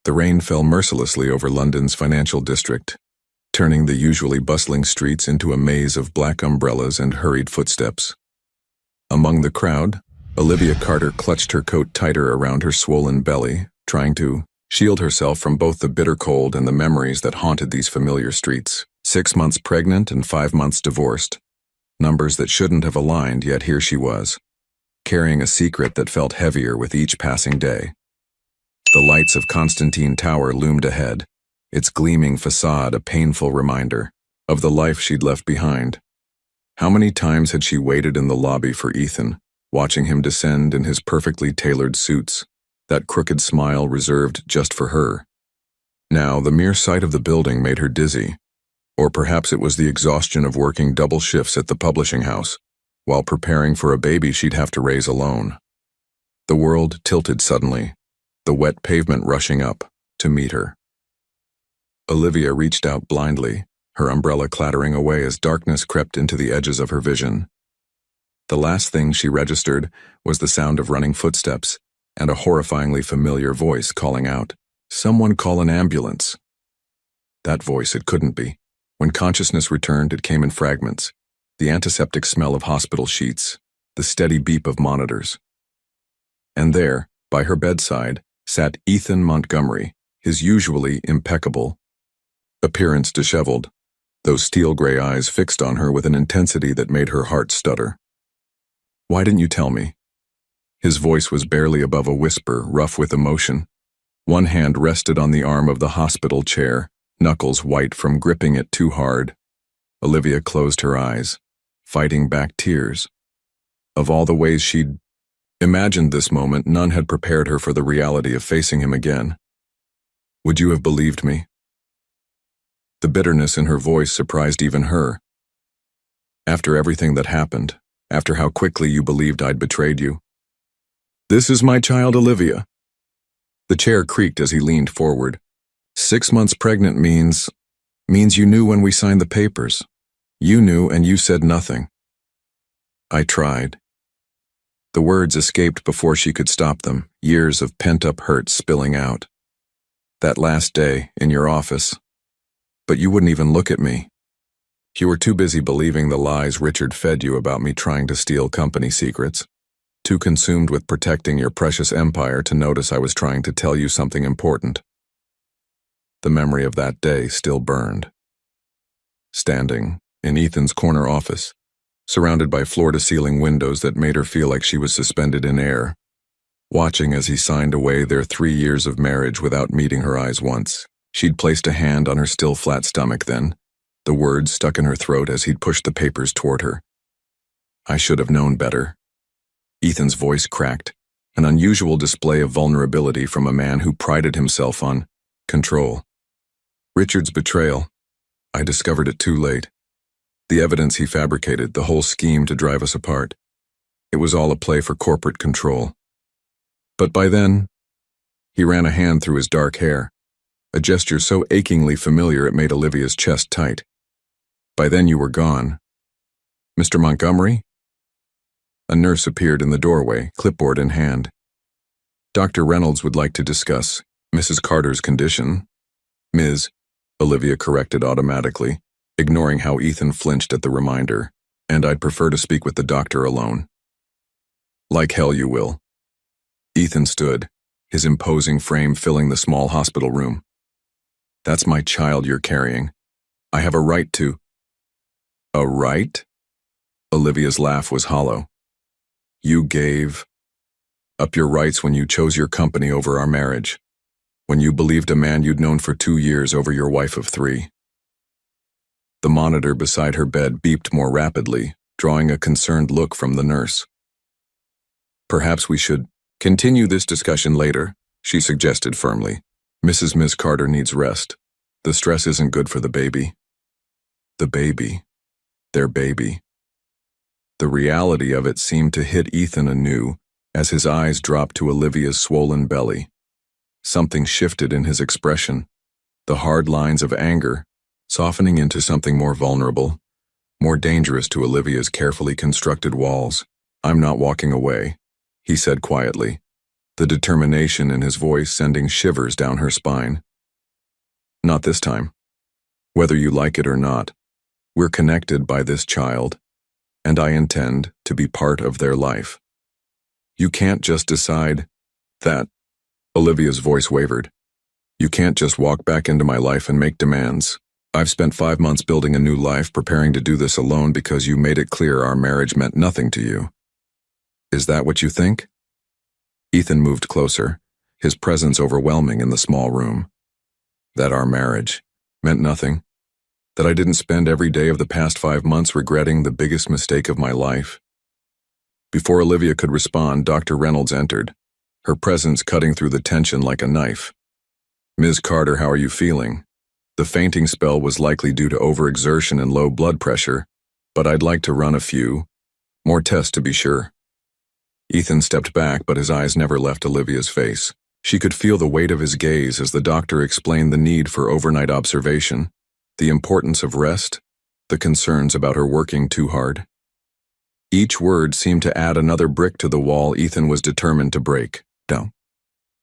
The rain fell mercilessly over London's financial district, turning the usually bustling streets into a maze of black umbrellas and hurried footsteps. Among the crowd, Olivia Carter clutched her coat tighter around her swollen belly, trying to shield herself from both the bitter cold and the memories that haunted these familiar streets. 6 months pregnant and 5 months divorced. Numbers that shouldn't have aligned, yet here she was, carrying a secret that felt heavier with each passing day. The lights of Constantine Tower loomed ahead, its gleaming facade a painful reminder of the life she'd left behind. How many times had she waited in the lobby for Ethan, watching him descend in his perfectly tailored suits, that crooked smile reserved just for her. Now, the mere sight of the building made her dizzy, or perhaps it was the exhaustion of working double shifts at the publishing house, while preparing for a baby she'd have to raise alone. The world tilted suddenly, the wet pavement rushing up to meet her. Olivia reached out blindly, her umbrella clattering away as darkness crept into the edges of her vision. The last thing she registered was the sound of running footsteps and a horrifyingly familiar voice calling out, "Someone call an ambulance." That voice, it couldn't be. When consciousness returned, it came in fragments, the antiseptic smell of hospital sheets, the steady beep of monitors. And there, by her bedside, sat Ethan Montgomery, his usually impeccable appearance disheveled, those steel-gray eyes fixed on her with an intensity that made her heart stutter. "Why didn't you tell me?" His voice was barely above a whisper, rough with emotion. One hand rested on the arm of the hospital chair, knuckles white from gripping it too hard. Olivia closed her eyes, fighting back tears. Of all the ways she'd imagined this moment, none had prepared her for the reality of facing him again. "Would you have believed me?" The bitterness in her voice surprised even her. "After everything that happened, after how quickly you believed I'd betrayed you." "This is my child, Olivia." The chair creaked as he leaned forward. 6 months pregnant means you knew when we signed the papers. You knew and you said nothing." "I tried." The words escaped before she could stop them, years of pent-up hurt spilling out. "That last day, in your office. But you wouldn't even look at me. You were too busy believing the lies Richard fed you about me trying to steal company secrets, too consumed with protecting your precious empire to notice I was trying to tell you something important." The memory of that day still burned. Standing in Ethan's corner office, surrounded by floor-to-ceiling windows that made her feel like she was suspended in air, watching as he signed away their 3 years of marriage without meeting her eyes once. She'd placed a hand on her still flat stomach then, the words stuck in her throat as he'd pushed the papers toward her. "I should have known better." Ethan's voice cracked, an unusual display of vulnerability from a man who prided himself on control. "Richard's betrayal. I discovered it too late. The evidence he fabricated, the whole scheme to drive us apart. It was all a play for corporate control. But by then," he ran a hand through his dark hair, a gesture so achingly familiar it made Olivia's chest tight. "By then you were gone." "Mr. Montgomery?" A nurse appeared in the doorway, clipboard in hand. "Dr. Reynolds would like to discuss Mrs. Carter's condition." "Ms." Olivia corrected automatically, ignoring how Ethan flinched at the reminder. "And I'd prefer to speak with the doctor alone." "Like hell you will." Ethan stood, his imposing frame filling the small hospital room. "That's my child you're carrying. I have a right to—" "A right?" Olivia's laugh was hollow. "You gave up your rights when you chose your company over our marriage, when you believed a man you'd known for 2 years over your wife of 3. The monitor beside her bed beeped more rapidly, drawing a concerned look from the nurse. "Perhaps we should continue this discussion later," she suggested firmly. Ms. Carter needs rest. The stress isn't good for the baby." The baby. Their baby. The reality of it seemed to hit Ethan anew as his eyes dropped to Olivia's swollen belly. Something shifted in his expression, the hard lines of anger softening into something more vulnerable, more dangerous to Olivia's carefully constructed walls. "I'm not walking away," he said quietly. the determination in his voice sending shivers down her spine. Not this time. Whether you like it or not, we're connected by this child, and I intend to be part of their life. You can't just decide that. Olivia's voice wavered. You can't just walk back into my life and make demands. I've spent 5 months building a new life, preparing to do this alone because you made it clear our marriage meant nothing to you. Is that what you think? Ethan moved closer, his presence overwhelming in the small room. That our marriage meant nothing? That I didn't spend every day of the past 5 months regretting the biggest mistake of my life? Before Olivia could respond, Dr. Reynolds entered, her presence cutting through the tension like a knife. Ms. Carter, how are you feeling? The fainting spell was likely due to overexertion and low blood pressure, but I'd like to run a few more tests to be sure. Ethan stepped back, but his eyes never left Olivia's face. She could feel the weight of his gaze as the doctor explained the need for overnight observation, the importance of rest, the concerns about her working too hard. Each word seemed to add another brick to the wall Ethan was determined to break. No.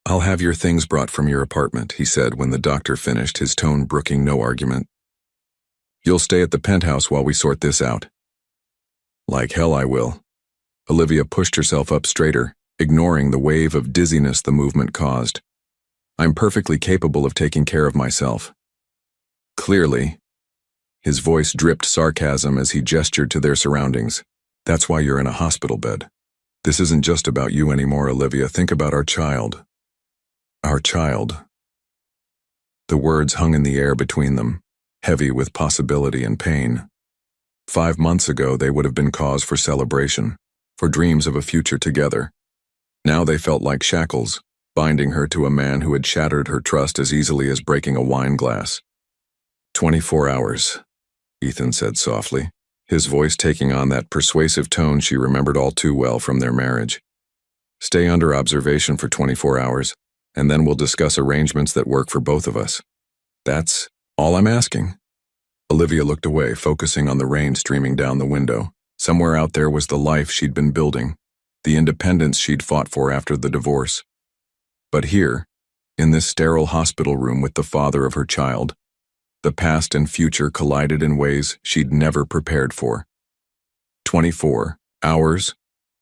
I'll have your things brought from your apartment, he said when the doctor finished, his tone brooking no argument. You'll stay at the penthouse while we sort this out. Like hell I will. Olivia pushed herself up straighter, ignoring the wave of dizziness the movement caused. I'm perfectly capable of taking care of myself. Clearly. His voice dripped sarcasm as he gestured to their surroundings. That's why you're in a hospital bed. This isn't just about you anymore, Olivia. Think about our child. Our child. The words hung in the air between them, heavy with possibility and pain. 5 months ago, they would have been cause for celebration, for dreams of a future together. Now they felt like shackles, binding her to a man who had shattered her trust as easily as breaking a wine glass. 24 hours, Ethan said softly, his voice taking on that persuasive tone she remembered all too well from their marriage. Stay under observation for 24 hours, and then we'll discuss arrangements that work for both of us. That's all I'm asking. Olivia looked away, focusing on the rain streaming down the window. Somewhere out there was the life she'd been building, the independence she'd fought for after the divorce. But here, in this sterile hospital room with the father of her child, the past and future collided in ways she'd never prepared for. 24 hours,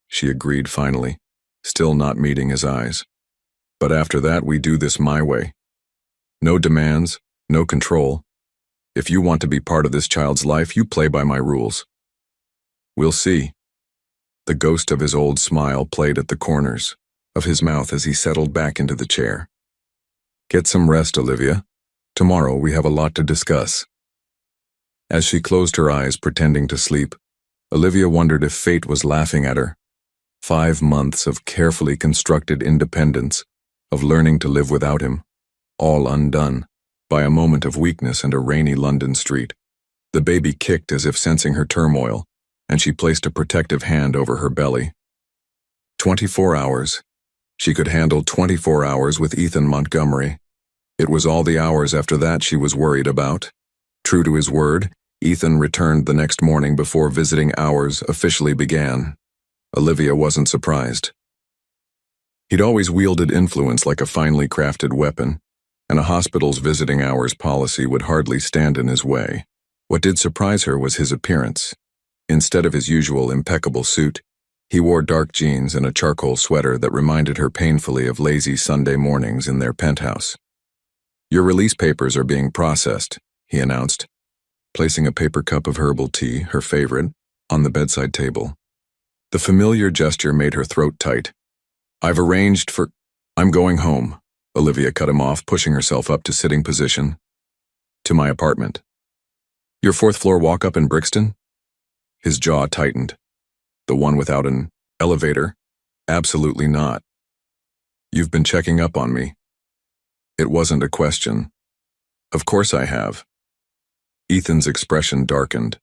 she agreed finally, still not meeting his eyes. But after that, we do this my way. No demands, no control. If you want to be part of this child's life, you play by my rules. We'll see. The ghost of his old smile played at the corners of his mouth as he settled back into the chair. Get some rest, Olivia. Tomorrow we have a lot to discuss. As she closed her eyes, pretending to sleep, Olivia wondered if fate was laughing at her. 5 months of carefully constructed independence, of learning to live without him, all undone by a moment of weakness and a rainy London street. The baby kicked as if sensing her turmoil, and she placed a protective hand over her belly. 24 hours. She could handle 24 hours with Ethan Montgomery. It was all the hours after that she was worried about. True to his word, Ethan returned the next morning before visiting hours officially began. Olivia wasn't surprised. He'd always wielded influence like a finely crafted weapon, and a hospital's visiting hours policy would hardly stand in his way. What did surprise her was his appearance. Instead of his usual impeccable suit, he wore dark jeans and a charcoal sweater that reminded her painfully of lazy Sunday mornings in their penthouse. Your release papers are being processed, he announced, placing a paper cup of herbal tea, her favorite, on the bedside table. The familiar gesture made her throat tight. I've arranged for... I'm going home, Olivia cut him off, pushing herself up to sitting position. To my apartment. Your 4th floor walk-up in Brixton? His jaw tightened. The one without an elevator? Absolutely not. You've been checking up on me. It wasn't a question. Of course I have. Ethan's expression darkened.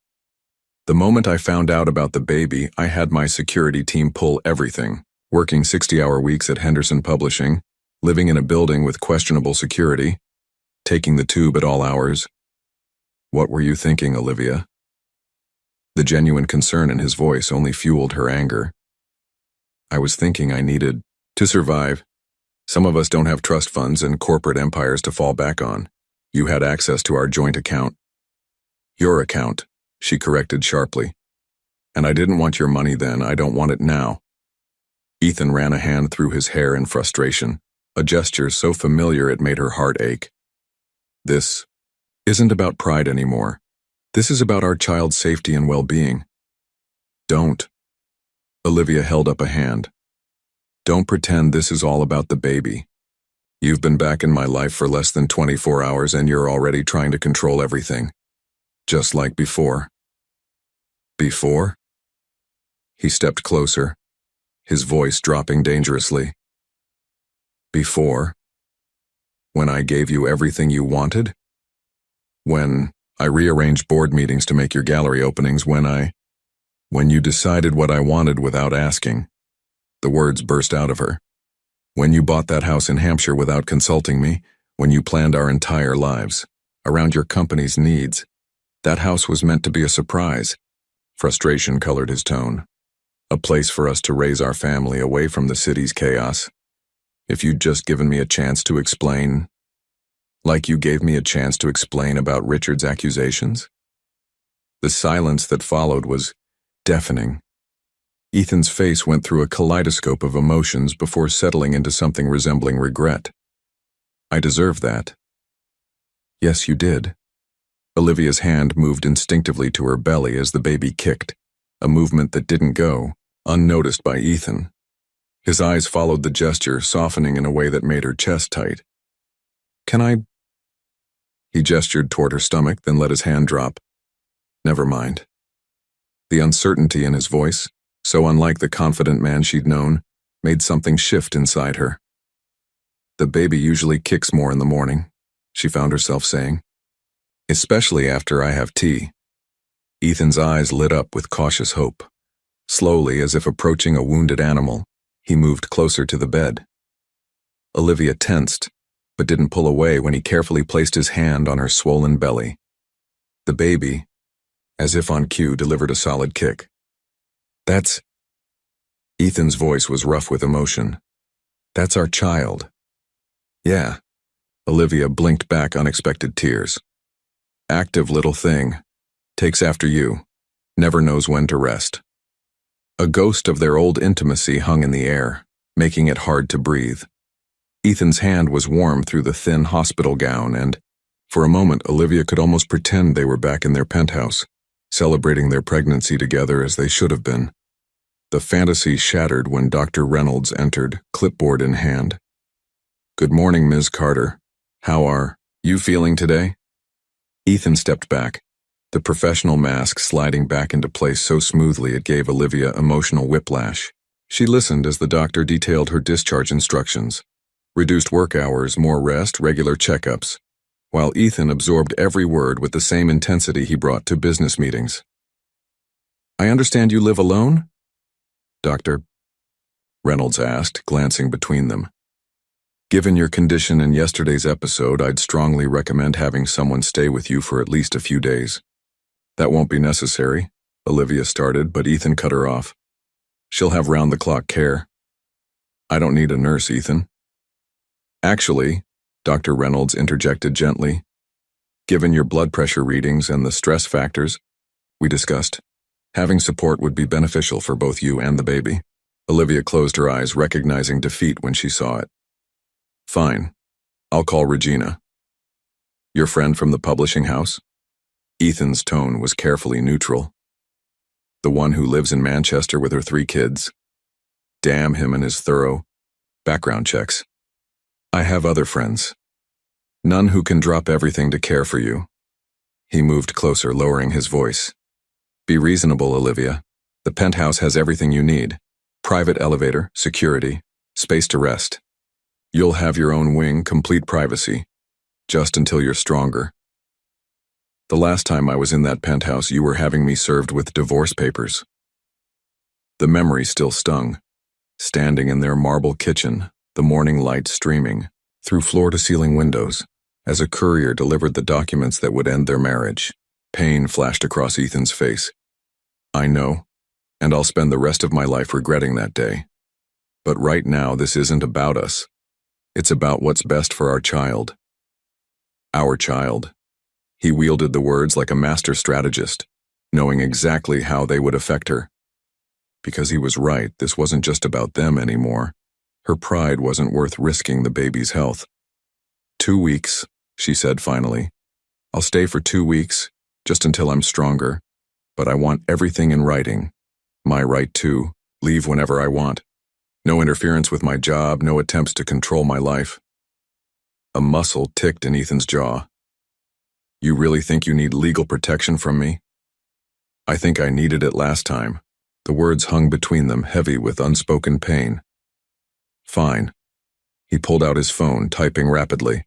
The moment I found out about the baby, I had my security team pull everything. Working 60-hour weeks at Henderson Publishing, living in a building with questionable security, taking the tube at all hours. What were you thinking, Olivia? The genuine concern in his voice only fueled her anger. I was thinking I needed to survive, Some of us don't have trust funds and corporate empires to fall back on. You had access to our joint account. Your account, she corrected sharply. And I didn't want your money then, I don't want it now. Ethan ran a hand through his hair in frustration, a gesture so familiar it made her heart ache. This isn't about pride anymore. This is about our child's safety and well-being. Don't. Olivia held up a hand. Don't pretend this is all about the baby. You've been back in my life for less than 24 hours and you're already trying to control everything. Just like before. Before? He stepped closer, his voice dropping dangerously. Before? When I gave you everything you wanted? When I rearranged board meetings to make your gallery openings, when you decided what I wanted without asking. The words burst out of her. When you bought that house in Hampshire without consulting me, when you planned our entire lives around your company's needs. That house was meant to be a surprise. Frustration colored his tone. A place for us to raise our family away from the city's chaos. If you'd just given me a chance to explain, like you gave me a chance to explain about Richard's accusations. The silence that followed was deafening. Ethan's face went through a kaleidoscope of emotions before settling into something resembling regret. I deserve that. Yes, you did. Olivia's hand moved instinctively to her belly as the baby kicked, a movement that didn't go unnoticed by Ethan. His eyes followed the gesture, softening in a way that made her chest tight. Can I? He gestured toward her stomach, then let his hand drop. Never mind. The uncertainty in his voice, so unlike the confident man she'd known, made something shift inside her. The baby usually kicks more in the morning, she found herself saying. Especially after I have tea. Ethan's eyes lit up with cautious hope. Slowly, as if approaching a wounded animal, he moved closer to the bed. Olivia tensed, but didn't pull away when he carefully placed his hand on her swollen belly. The baby, as if on cue, delivered a solid kick. That's... Ethan's voice was rough with emotion. That's our child. Yeah. Olivia blinked back unexpected tears. Active little thing. Takes after you. Never knows when to rest. A ghost of their old intimacy hung in the air, making it hard to breathe. Ethan's hand was warm through the thin hospital gown and, for a moment, Olivia could almost pretend they were back in their penthouse, celebrating their pregnancy together as they should have been. The fantasy shattered when Dr. Reynolds entered, clipboard in hand. Good morning, Ms. Carter. How are you feeling today? Ethan stepped back, the professional mask sliding back into place so smoothly it gave Olivia emotional whiplash. She listened as the doctor detailed her discharge instructions. Reduced work hours, more rest, regular checkups, while Ethan absorbed every word with the same intensity he brought to business meetings. I understand you live alone? Doctor, Reynolds asked, glancing between them. Given your condition in yesterday's episode, I'd strongly recommend having someone stay with you for at least a few days. That won't be necessary, Olivia started, but Ethan cut her off. She'll have round-the-clock care. I don't need a nurse, Ethan. Actually, Dr. Reynolds interjected gently, given your blood pressure readings and the stress factors we discussed, having support would be beneficial for both you and the baby. Olivia closed her eyes, recognizing defeat when she saw it. Fine. I'll call Regina. Your friend from the publishing house? Ethan's tone was carefully neutral. The one who lives in Manchester with her 3 kids. Damn him and his thorough background checks. I have other friends. None who can drop everything to care for you. He moved closer, lowering his voice. Be reasonable, Olivia. The penthouse has everything you need. Private elevator, security, space to rest. You'll have your own wing, complete privacy. Just until you're stronger. The last time I was in that penthouse, you were having me served with divorce papers. The memory still stung. Standing in their marble kitchen, the morning light streaming through floor-to-ceiling windows, as a courier delivered the documents that would end their marriage. Pain flashed across Ethan's face. I know, and I'll spend the rest of my life regretting that day. But right now, this isn't about us. It's about what's best for our child. Our child. He wielded the words like a master strategist, knowing exactly how they would affect her. Because he was right, this wasn't just about them anymore. Her pride wasn't worth risking the baby's health. 2 weeks, she said finally. I'll stay for 2 weeks, just until I'm stronger, but I want everything in writing. My right to leave whenever I want. No interference with my job, no attempts to control my life. A muscle ticked in Ethan's jaw. You really think you need legal protection from me? I think I needed it last time. The words hung between them, heavy with unspoken pain. Fine. He pulled out his phone, typing rapidly.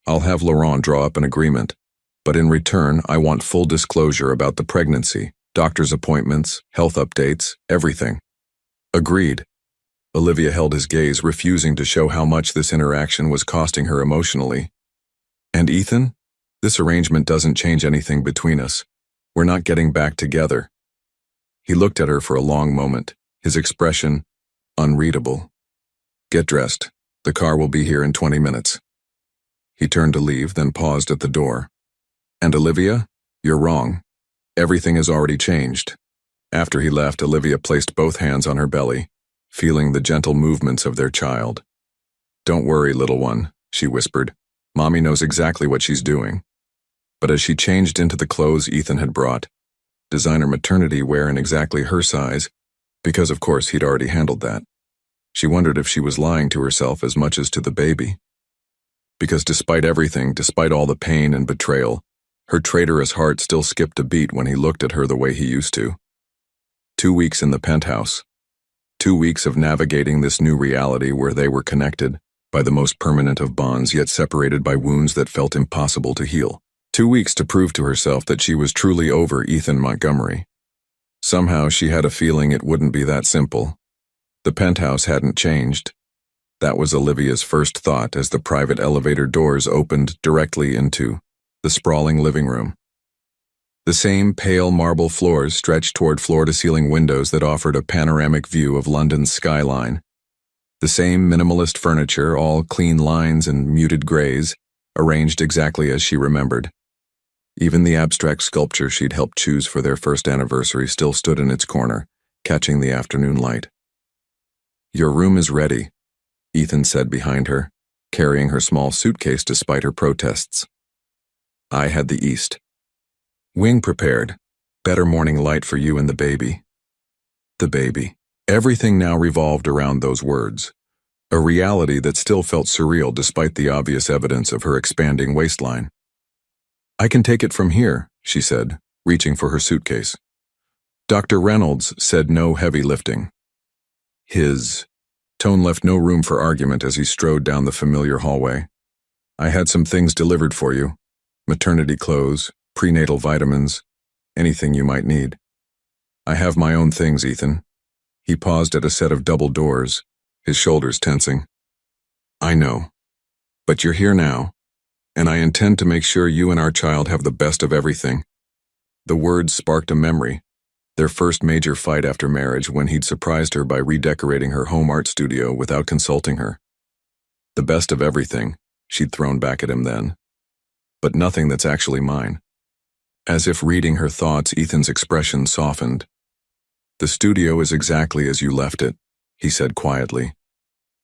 I'll have Laurent draw up an agreement, but in return, I want full disclosure about the pregnancy, doctor's appointments, health updates, everything. Agreed. Olivia held his gaze, refusing to show how much this interaction was costing her emotionally. And Ethan? This arrangement doesn't change anything between us. We're not getting back together. He looked at her for a long moment, his expression unreadable. Get dressed. The car will be here in 20 minutes. He turned to leave, then paused at the door. And Olivia, you're wrong. Everything has already changed. After he left, Olivia placed both hands on her belly, feeling the gentle movements of their child. Don't worry, little one, she whispered. Mommy knows exactly what she's doing. But as she changed into the clothes Ethan had brought, designer maternity wear in exactly her size, because of course he'd already handled that, she wondered if she was lying to herself as much as to the baby. Because despite everything, despite all the pain and betrayal, her traitorous heart still skipped a beat when he looked at her the way he used to. 2 weeks in the penthouse. 2 weeks of navigating this new reality where they were connected by the most permanent of bonds, yet separated by wounds that felt impossible to heal. 2 weeks to prove to herself that she was truly over Ethan Montgomery. Somehow she had a feeling it wouldn't be that simple. The penthouse hadn't changed. That was Olivia's first thought as the private elevator doors opened directly into the sprawling living room. The same pale marble floors stretched toward floor-to-ceiling windows that offered a panoramic view of London's skyline. The same minimalist furniture, all clean lines and muted grays, arranged exactly as she remembered. Even the abstract sculpture she'd helped choose for their first anniversary still stood in its corner, catching the afternoon light. Your room is ready, Ethan said behind her, carrying her small suitcase despite her protests. I had the east. Wing prepared. Better morning light for you and the baby. The baby. Everything now revolved around those words. A reality that still felt surreal despite the obvious evidence of her expanding waistline. I can take it from here, she said, reaching for her suitcase. Dr. Reynolds said no heavy lifting. His tone left no room for argument as he strode down the familiar hallway. I had some things delivered for you. Maternity clothes, prenatal vitamins, anything you might need. I have my own things, Ethan. He paused at a set of double doors, his shoulders tensing. I know. But you're here now, and I intend to make sure you and our child have the best of everything. The words sparked a memory, their first major fight after marriage when he'd surprised her by redecorating her home art studio without consulting her. The best of everything, she'd thrown back at him then. But nothing that's actually mine. As if reading her thoughts, Ethan's expression softened. The studio is exactly as you left it, he said quietly.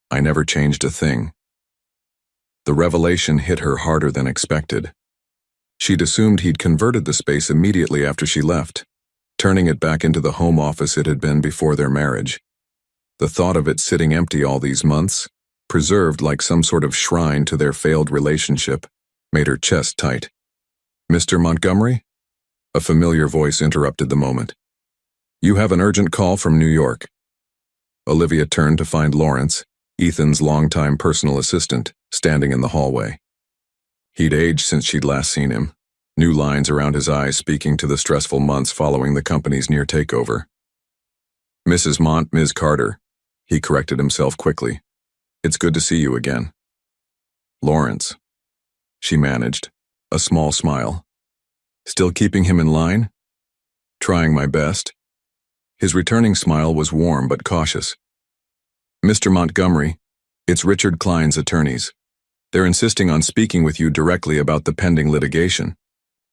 I never changed a thing. The revelation hit her harder than expected. She'd assumed he'd converted the space immediately after she left, turning it back into the home office it had been before their marriage. The thought of it sitting empty all these months, preserved like some sort of shrine to their failed relationship, made her chest tight. Mr. Montgomery? A familiar voice interrupted the moment. You have an urgent call from New York. Olivia turned to find Lawrence, Ethan's longtime personal assistant, standing in the hallway. He'd aged since she'd last seen him, new lines around his eyes speaking to the stressful months following the company's near takeover. Ms. Carter, he corrected himself quickly. It's good to see you again. Lawrence, she managed, a small smile. Still keeping him in line? Trying my best. His returning smile was warm but cautious. Mr. Montgomery, It's Richard Klein's attorneys. They're insisting on speaking with you directly about the pending litigation.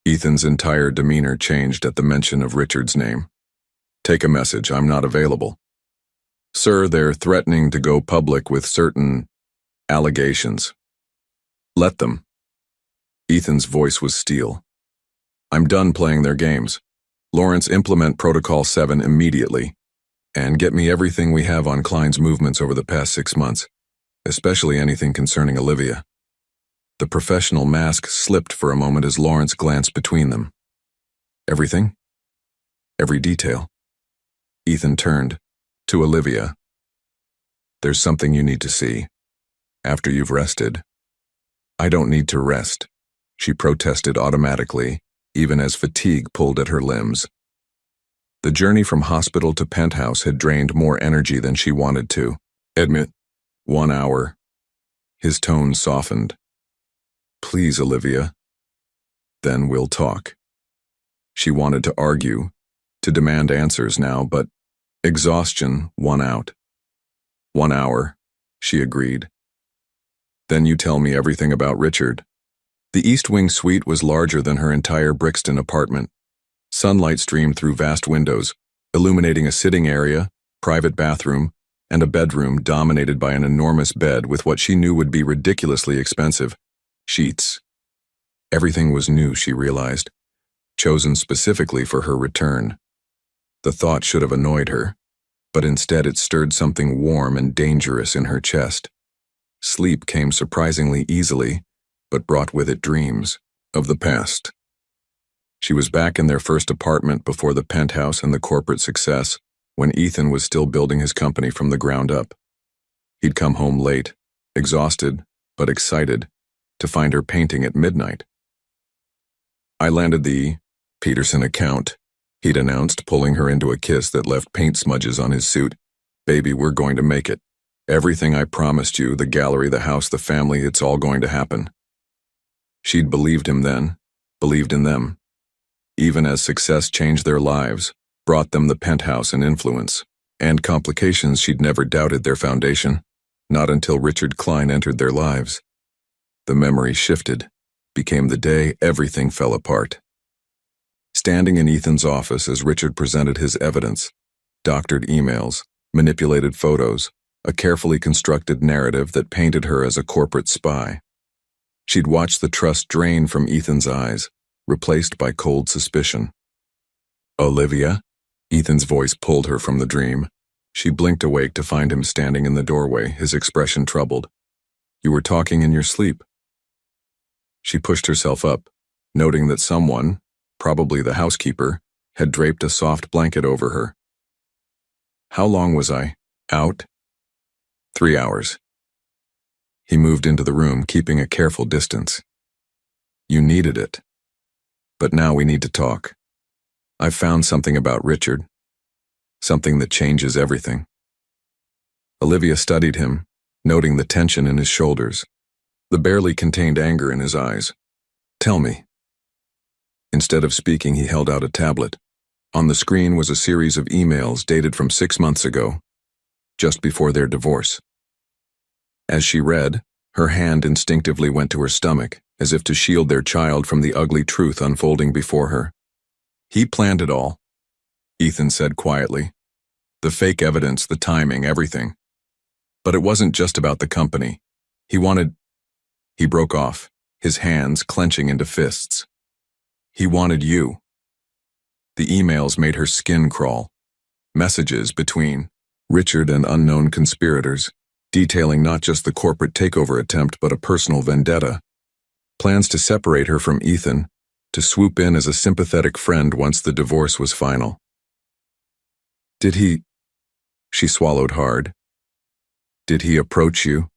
Ethan's entire demeanor changed at the mention of Richard's name. Take a message, I'm not available. Sir, they're threatening to go public with certain allegations. Let them. Ethan's voice was steel. I'm done playing their games. Lawrence, implement Protocol 7 immediately, and get me everything we have on Klein's movements over the past 6 months, especially anything concerning Olivia. The professional mask slipped for a moment as Lawrence glanced between them. Everything? Every detail. Ethan turned to Olivia. There's something you need to see. After you've rested. I don't need to rest, she protested automatically, even as fatigue pulled at her limbs. The journey from hospital to penthouse had drained more energy than she wanted to. Admit, 1 hour. His tone softened. Please, Olivia. Then we'll talk. She wanted to argue, to demand answers now, but exhaustion won out. 1 hour, she agreed. Then you tell me everything about Richard. The East Wing suite was larger than her entire Brixton apartment. Sunlight streamed through vast windows, illuminating a sitting area, private bathroom, and a bedroom dominated by an enormous bed with what she knew would be ridiculously expensive sheets. Everything was new, she realized, chosen specifically for her return. The thought should have annoyed her, but instead it stirred something warm and dangerous in her chest. Sleep came surprisingly easily, but brought with it dreams of the past. She was back in their first apartment before the penthouse and the corporate success, when Ethan was still building his company from the ground up. He'd come home late, exhausted, but excited, to find her painting at midnight. I landed the Peterson account, he'd announced, pulling her into a kiss that left paint smudges on his suit. Baby, we're going to make it. Everything I promised you, the gallery, the house, the family, it's all going to happen. She'd believed him then, believed in them. Even as success changed their lives, brought them the penthouse and influence, and complications, she'd never doubted their foundation, not until Richard Klein entered their lives. The memory shifted, became the day everything fell apart. Standing in Ethan's office as Richard presented his evidence, doctored emails, manipulated photos, a carefully constructed narrative that painted her as a corporate spy. She'd watched the trust drain from Ethan's eyes, replaced by cold suspicion. Olivia? Ethan's voice pulled her from the dream. She blinked awake to find him standing in the doorway, his expression troubled. You were talking in your sleep. She pushed herself up, noting that someone, probably the housekeeper, had draped a soft blanket over her. How long was I out? 3 hours. He moved into the room, keeping a careful distance. You needed it. But now we need to talk. I've found something about Richard. Something that changes everything. Olivia studied him, noting the tension in his shoulders, the barely contained anger in his eyes. Tell me. Instead of speaking, he held out a tablet. On the screen was a series of emails dated from 6 months ago, just before their divorce. As she read, her hand instinctively went to her stomach, as if to shield their child from the ugly truth unfolding before her. He planned it all, Ethan said quietly. The fake evidence, the timing, everything. But it wasn't just about the company. He broke off, his hands clenching into fists. He wanted you. The emails made her skin crawl. Messages between Richard and unknown conspirators, detailing not just the corporate takeover attempt but a personal vendetta. Plans to separate her from Ethan, to swoop in as a sympathetic friend once the divorce was final. Did he? She swallowed hard. Did he approach you?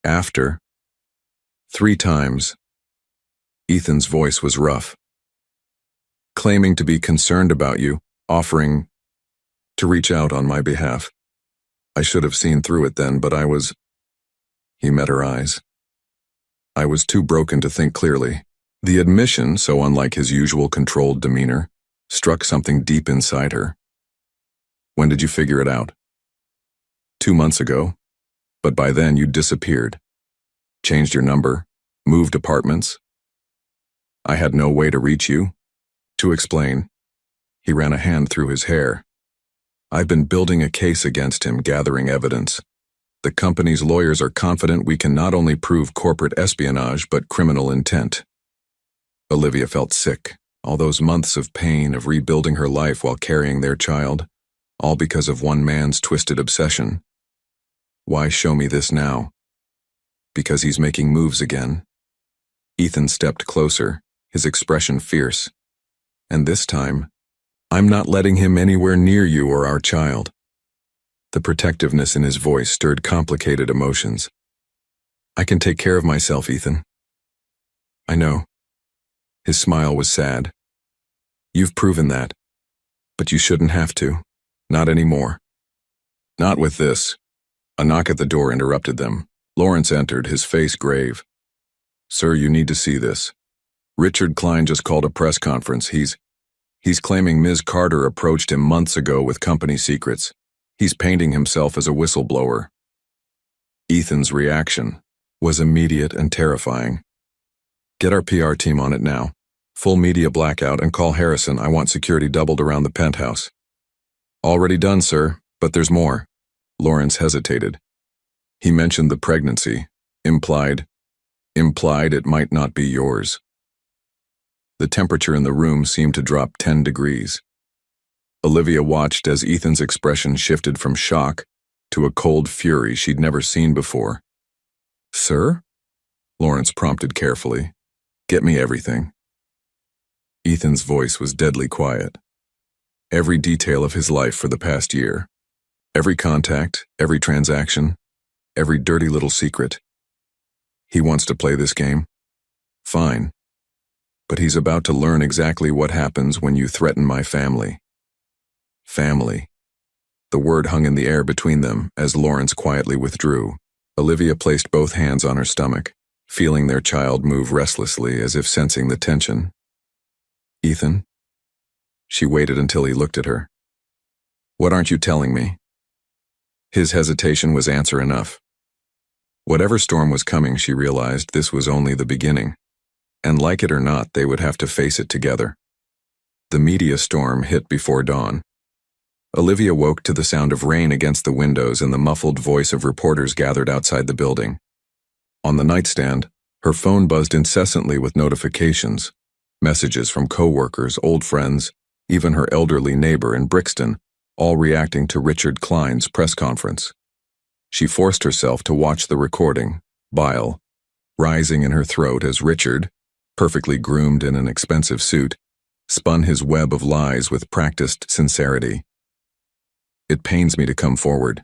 After? 3 times. Ethan's voice was rough. Claiming to be concerned about you, offering to reach out on my behalf. I should have seen through it then, but I was... He met her eyes. I was too broken to think clearly. The admission, so unlike his usual controlled demeanor, struck something deep inside her. When did you figure it out? 2 months ago. But by then you'd disappeared. Changed your number, moved apartments. I had no way to reach you. To explain, he ran a hand through his hair. I've been building a case against him, gathering evidence. The company's lawyers are confident we can not only prove corporate espionage, but criminal intent. Olivia felt sick. All those months of pain of rebuilding her life while carrying their child, all because of one man's twisted obsession. Why show me this now? Because he's making moves again. Ethan stepped closer, his expression fierce. And this time, I'm not letting him anywhere near you or our child. The protectiveness in his voice stirred complicated emotions. I can take care of myself, Ethan. I know. His smile was sad. You've proven that. But you shouldn't have to. Not anymore. Not with this. A knock at the door interrupted them. Lawrence entered, his face grave. Sir, you need to see this. Richard Klein just called a press conference. He's claiming Ms. Carter approached him months ago with company secrets. He's painting himself as a whistleblower. Ethan's reaction was immediate and terrifying. Get our PR team on it now. Full media blackout and call Harrison. I want security doubled around the penthouse. Already done, sir, but there's more. Lawrence hesitated. He mentioned the pregnancy. Implied it might not be yours. The temperature in the room seemed to drop 10 degrees. Olivia watched as Ethan's expression shifted from shock to a cold fury she'd never seen before. Sir? Lawrence prompted carefully. Get me everything. Ethan's voice was deadly quiet. Every detail of his life for the past year. Every contact, every transaction, every dirty little secret. He wants to play this game? Fine. But he's about to learn exactly what happens when you threaten my family. Family. The word hung in the air between them as Lawrence quietly withdrew. Olivia placed both hands on her stomach, feeling their child move restlessly as if sensing the tension. Ethan? She waited until he looked at her. What aren't you telling me? His hesitation was answer enough. Whatever storm was coming, she realized this was only the beginning. And like it or not, they would have to face it together. The media storm hit before dawn. Olivia woke to the sound of rain against the windows and the muffled voice of reporters gathered outside the building. On the nightstand, her phone buzzed incessantly with notifications, messages from co-workers, old friends, even her elderly neighbor in Brixton, all reacting to Richard Klein's press conference. She forced herself to watch the recording, bile rising in her throat as Richard, perfectly groomed in an expensive suit, spun his web of lies with practiced sincerity. It pains me to come forward,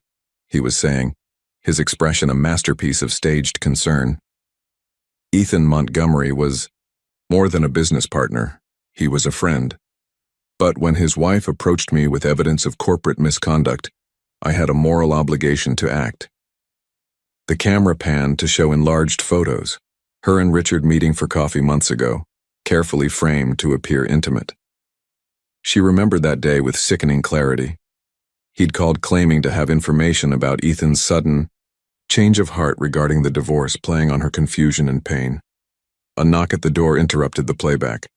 he was saying, his expression a masterpiece of staged concern. Ethan Montgomery was more than a business partner. He was a friend. But when his wife approached me with evidence of corporate misconduct, I had a moral obligation to act. The camera panned to show enlarged photos, her and Richard meeting for coffee months ago, carefully framed to appear intimate. She remembered that day with sickening clarity. He'd called claiming to have information about Ethan's sudden change of heart regarding the divorce playing on her confusion and pain. A knock at the door interrupted the playback.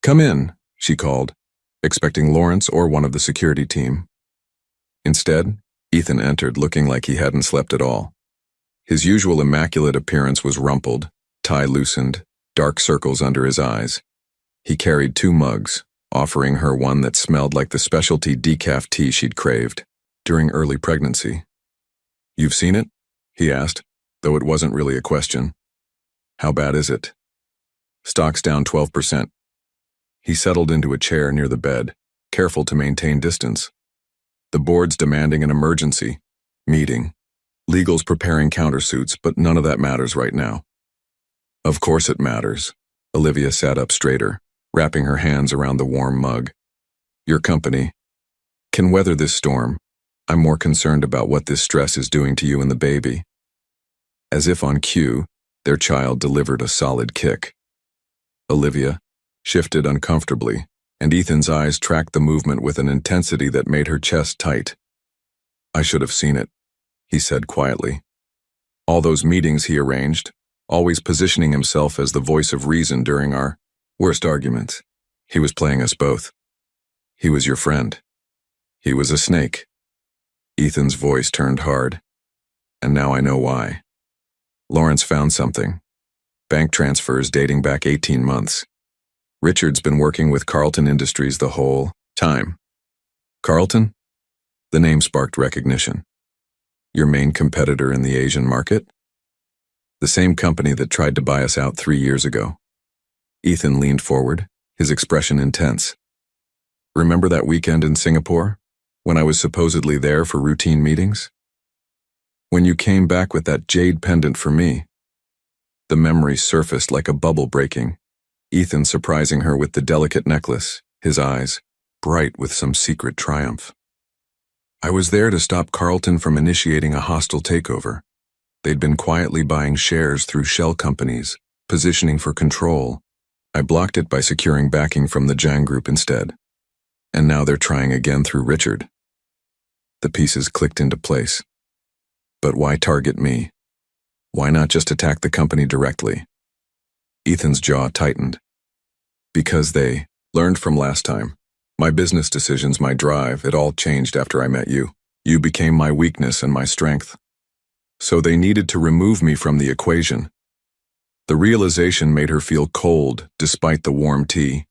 Come in, she called, expecting Lawrence or one of the security team. Instead, Ethan entered looking like he hadn't slept at all. His usual immaculate appearance was rumpled, tie loosened, dark circles under his eyes. He carried 2 mugs, offering her one that smelled like the specialty decaf tea she'd craved during early pregnancy. You've seen it? He asked, though it wasn't really a question. How bad is it? Stock's down 12%. He settled into a chair near the bed, careful to maintain distance. The board's demanding an emergency meeting. Legal's preparing countersuits, but none of that matters right now. Of course it matters. Olivia sat up straighter, wrapping her hands around the warm mug. Your company can weather this storm. I'm more concerned about what this stress is doing to you and the baby. As if on cue, their child delivered a solid kick. Olivia shifted uncomfortably, and Ethan's eyes tracked the movement with an intensity that made her chest tight. I should have seen it, he said quietly. All those meetings he arranged, always positioning himself as the voice of reason during our worst arguments. He was playing us both. He was your friend. He was a snake. Ethan's voice turned hard. And now I know why. Lawrence found something. Bank transfers dating back 18 months. Richard's been working with Carlton Industries the whole time. Carlton? The name sparked recognition. Your main competitor in the Asian market? The same company that tried to buy us out 3 years ago. Ethan leaned forward, his expression intense. Remember that weekend in Singapore, when I was supposedly there for routine meetings? When you came back with that jade pendant for me? The memory surfaced like a bubble breaking, Ethan surprising her with the delicate necklace, his eyes bright with some secret triumph. I was there to stop Carlton from initiating a hostile takeover. They'd been quietly buying shares through shell companies, positioning for control. I blocked it by securing backing from the Jiang Group instead. And now they're trying again through Richard. The pieces clicked into place. But why target me? Why not just attack the company directly? Ethan's jaw tightened. Because they learned from last time. My business decisions, my drive, it all changed after I met you. You became my weakness and my strength. So they needed to remove me from the equation. The realization made her feel cold despite the warm tea.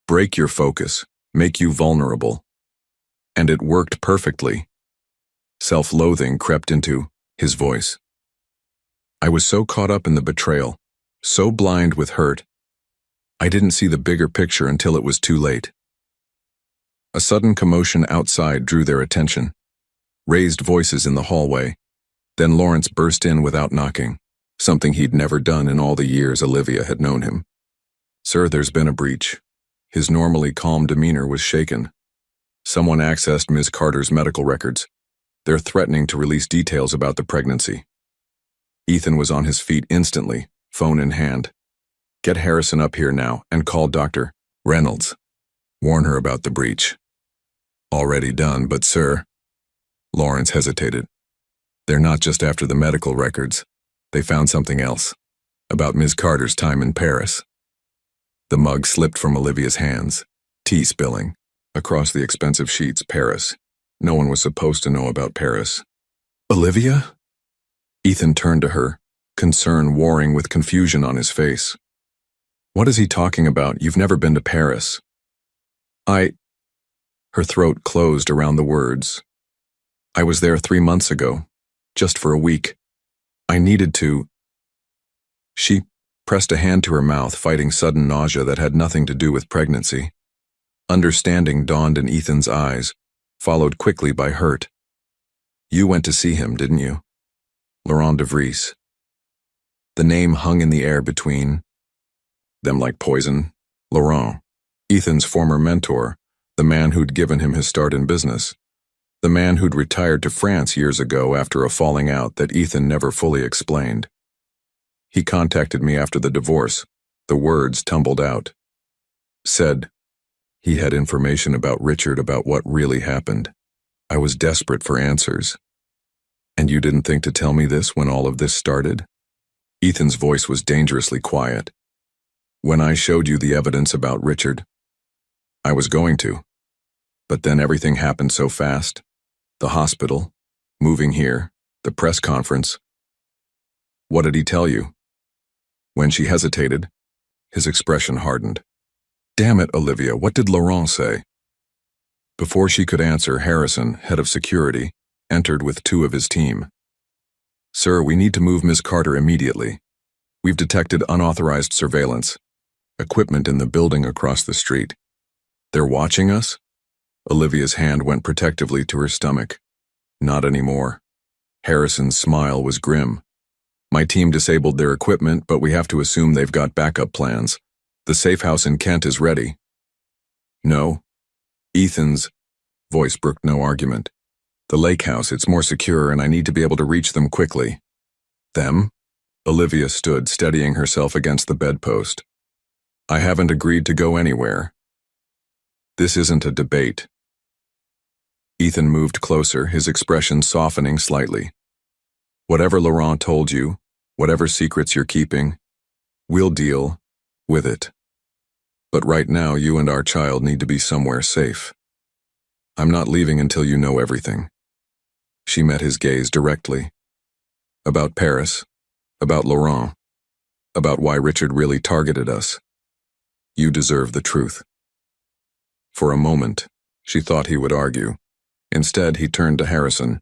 Break your focus, make you vulnerable. And it worked perfectly. Self-loathing crept into his voice. I was so caught up in the betrayal, so blind with hurt, I didn't see the bigger picture until it was too late. A sudden commotion outside drew their attention. Raised voices in the hallway. Then Lawrence burst in without knocking, something he'd never done in all the years Olivia had known him. Sir, there's been a breach. His normally calm demeanor was shaken. Someone accessed Ms. Carter's medical records. They're threatening to release details about the pregnancy. Ethan was on his feet instantly, phone in hand. Get Harrison up here now and call Dr. Reynolds. Warn her about the breach. Already done, but sir. Lawrence hesitated. They're not just after the medical records. They found something else. About Ms. Carter's time in Paris. The mug slipped from Olivia's hands, tea spilling. Across the expensive sheets, Paris. No one was supposed to know about Paris. Olivia? Ethan turned to her, concern warring with confusion on his face. What is he talking about? You've never been to Paris. Her throat closed around the words. I was there 3 months ago, just for a week. I needed to. She pressed a hand to her mouth, fighting sudden nausea that had nothing to do with pregnancy. Understanding dawned in Ethan's eyes, followed quickly by hurt. You went to see him, didn't you? Laurent de Vries. The name hung in the air between them like poison. Laurent, Ethan's former mentor, the man who'd given him his start in business, the man who'd retired to France years ago after a falling out that Ethan never fully explained. He contacted me after the divorce. The words tumbled out. Said he had information about Richard, about what really happened. I was desperate for answers. And you didn't think to tell me this when all of this started? Ethan's voice was dangerously quiet. When I showed you the evidence about Richard, I was going to. But then everything happened so fast. The hospital, moving here, the press conference. What did he tell you? When she hesitated, his expression hardened. Damn it, Olivia, what did Laurent say? Before she could answer, Harrison, head of security, entered with 2 of his team. Sir, we need to move Ms. Carter immediately. We've detected unauthorized surveillance. Equipment in the building across the street. They're watching us? Olivia's hand went protectively to her stomach. Not anymore. Harrison's smile was grim. My team disabled their equipment, but we have to assume they've got backup plans. The safe house in Kent is ready. No. Ethan's voice brooked no argument. The lake house, it's more secure and I need to be able to reach them quickly. Them? Olivia stood, steadying herself against the bedpost. I haven't agreed to go anywhere. This isn't a debate. Ethan moved closer, his expression softening slightly. Whatever Laurent told you, whatever secrets you're keeping, we'll deal with it. But right now, you and our child need to be somewhere safe. I'm not leaving until you know everything." She met his gaze directly. About Paris, about Laurent, about why Richard really targeted us. You deserve the truth. For a moment, she thought he would argue. Instead, he turned to Harrison.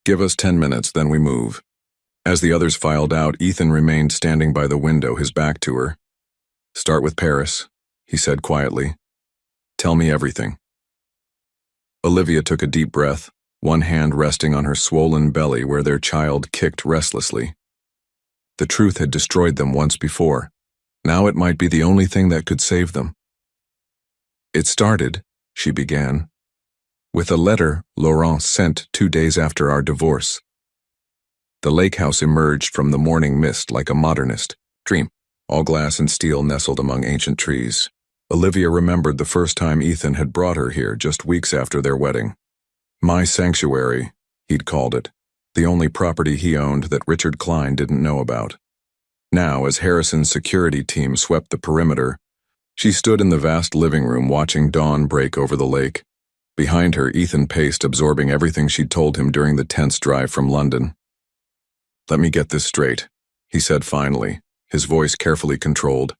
"Give us 10 minutes, then we move." As the others filed out, Ethan remained standing by the window, his back to her. "Start with Paris," he said quietly. "Tell me everything." Olivia took a deep breath, one hand resting on her swollen belly where their child kicked restlessly. The truth had destroyed them once before. Now it might be the only thing that could save them. "It started," she began, "with a letter Laurent sent 2 days after our divorce. The lake house emerged from the morning mist like a modernist dream, all glass and steel nestled among ancient trees. Olivia remembered the first time Ethan had brought her here just weeks after their wedding. My sanctuary, he'd called it, the only property he owned that Richard Klein didn't know about. Now, as Harrison's security team swept the perimeter, she stood in the vast living room watching dawn break over the lake. Behind her, Ethan paced, absorbing everything she'd told him during the tense drive from London. "Let me get this straight," he said finally, his voice carefully controlled.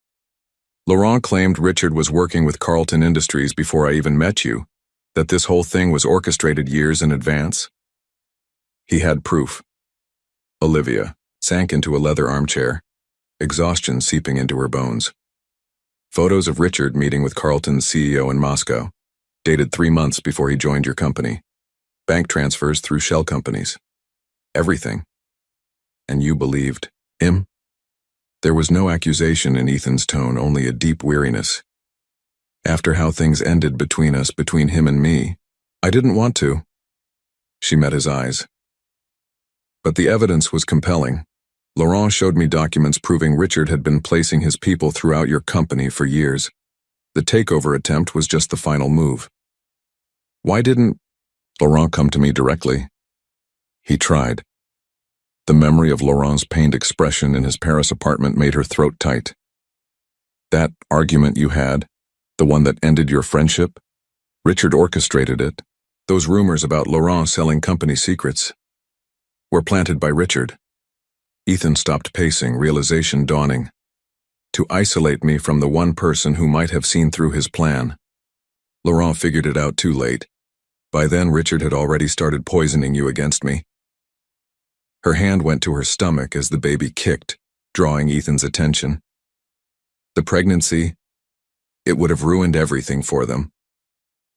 "Laurent claimed Richard was working with Carlton Industries before I even met you, that this whole thing was orchestrated years in advance?" He had proof. Olivia sank into a leather armchair, exhaustion seeping into her bones. Photos of Richard meeting with Carlton's CEO in Moscow, dated 3 months before he joined your company. Bank transfers through shell companies. Everything. And you believed him? There was no accusation in Ethan's tone, only a deep weariness. "After how things ended between us, between him and me, I didn't want to." She met his eyes. "But the evidence was compelling. Laurent showed me documents proving Richard had been placing his people throughout your company for years. The takeover attempt was just the final move. Why didn't Laurent come to me directly?" He tried. The memory of Laurent's pained expression in his Paris apartment made her throat tight. "That argument you had, the one that ended your friendship, Richard orchestrated it. Those rumors about Laurent selling company secrets were planted by Richard." Ethan stopped pacing, realization dawning. "To isolate me from the one person who might have seen through his plan. Laurent figured it out too late. By then, Richard had already started poisoning you against me." Her hand went to her stomach as the baby kicked, drawing Ethan's attention. "The pregnancy, it would have ruined everything for them.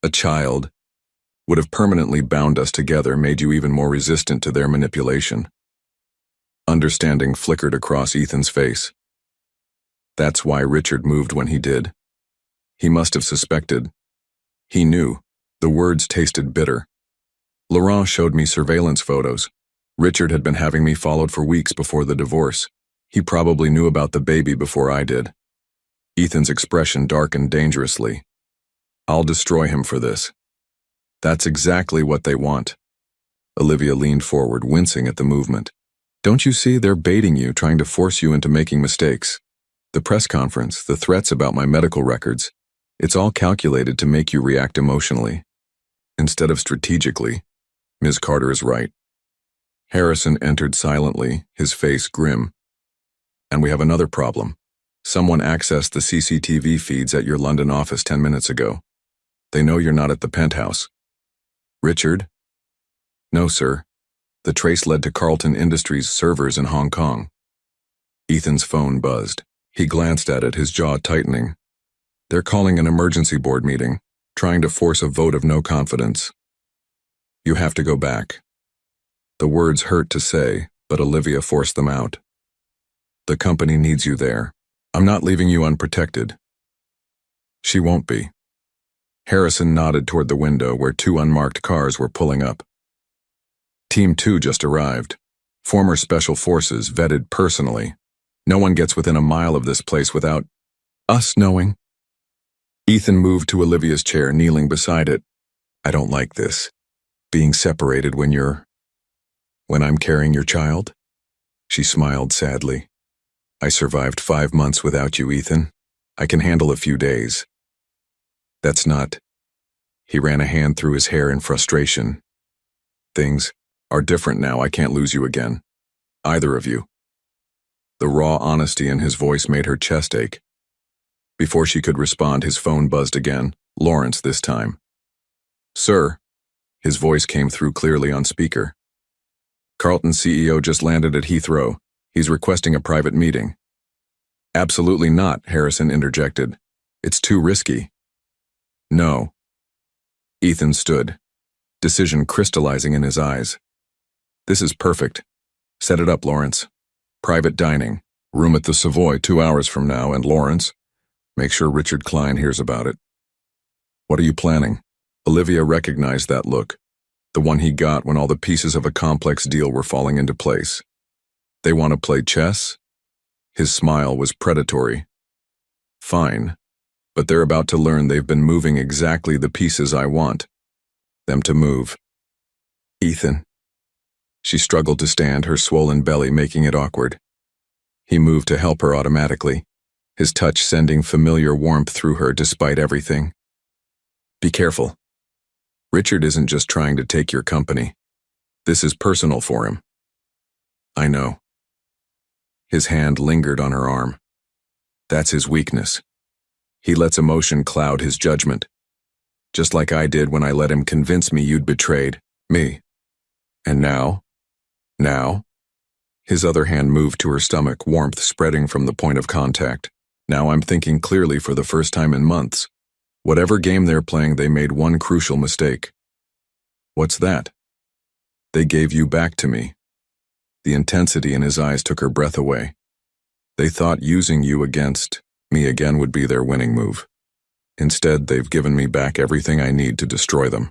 A child would have permanently bound us together, made you even more resistant to their manipulation." Understanding flickered across Ethan's face. That's why Richard moved when he did. He must have suspected. He knew. The words tasted bitter. "Laurent showed me surveillance photos. Richard had been having me followed for weeks before the divorce. He probably knew about the baby before I did." Ethan's expression darkened dangerously. "I'll destroy him for this." "That's exactly what they want." Olivia leaned forward, wincing at the movement. "Don't you see, they're baiting you, trying to force you into making mistakes. The press conference, the threats about my medical records, it's all calculated to make you react emotionally, instead of strategically. Ms. Carter is right." Harrison entered silently, his face grim. "And we have another problem. Someone accessed the CCTV feeds at your London office 10 minutes ago. They know you're not at the penthouse." "Richard?" "No, sir. The trace led to Carlton Industries' servers in Hong Kong." Ethan's phone buzzed. He glanced at it, his jaw tightening. "They're calling an emergency board meeting, trying to force a vote of no confidence. You have to go back." The words hurt to say, but Olivia forced them out. "The company needs you there. I'm not leaving you unprotected." "She won't be." Harrison nodded toward the window where 2 unmarked cars were pulling up. "Team 2 just arrived. Former special forces, vetted personally. No one gets within a mile of this place without us knowing." Ethan moved to Olivia's chair, kneeling beside it. "I don't like this. Being separated when I'm carrying your child." She smiled sadly. I survived 5 months without you, Ethan. I can handle a few days. That's not. He ran a hand through his hair in frustration. Things are different now. I can't lose you again. Either of you. The raw honesty in his voice made her chest ache. Before she could respond, his phone buzzed again. Lawrence this time. Sir. His voice came through clearly on speaker. Carlton's CEO just landed at Heathrow. He's requesting a private meeting. Absolutely not, Harrison interjected. It's too risky. No. Ethan stood, decision crystallizing in his eyes. This is perfect. Set it up, Lawrence. Private dining, room at the Savoy 2 hours from now, and Lawrence, make sure Richard Klein hears about it. What are you planning? Olivia recognized that look, the one he got when all the pieces of a complex deal were falling into place. They want to play chess? His smile was predatory. Fine, but they're about to learn they've been moving exactly the pieces I want them to move. Ethan. She struggled to stand, her swollen belly making it awkward. He moved to help her automatically, his touch sending familiar warmth through her despite everything. Be careful. Richard isn't just trying to take your company. This is personal for him. I know. His hand lingered on her arm. That's his weakness. He lets emotion cloud his judgment. Just like I did when I let him convince me you'd betrayed me. And now? His other hand moved to her stomach, warmth spreading from the point of contact. Now I'm thinking clearly for the first time in months. Whatever game they're playing, they made one crucial mistake. What's that? They gave you back to me. The intensity in his eyes took her breath away. They thought using you against me again would be their winning move. Instead, they've given me back everything I need to destroy them.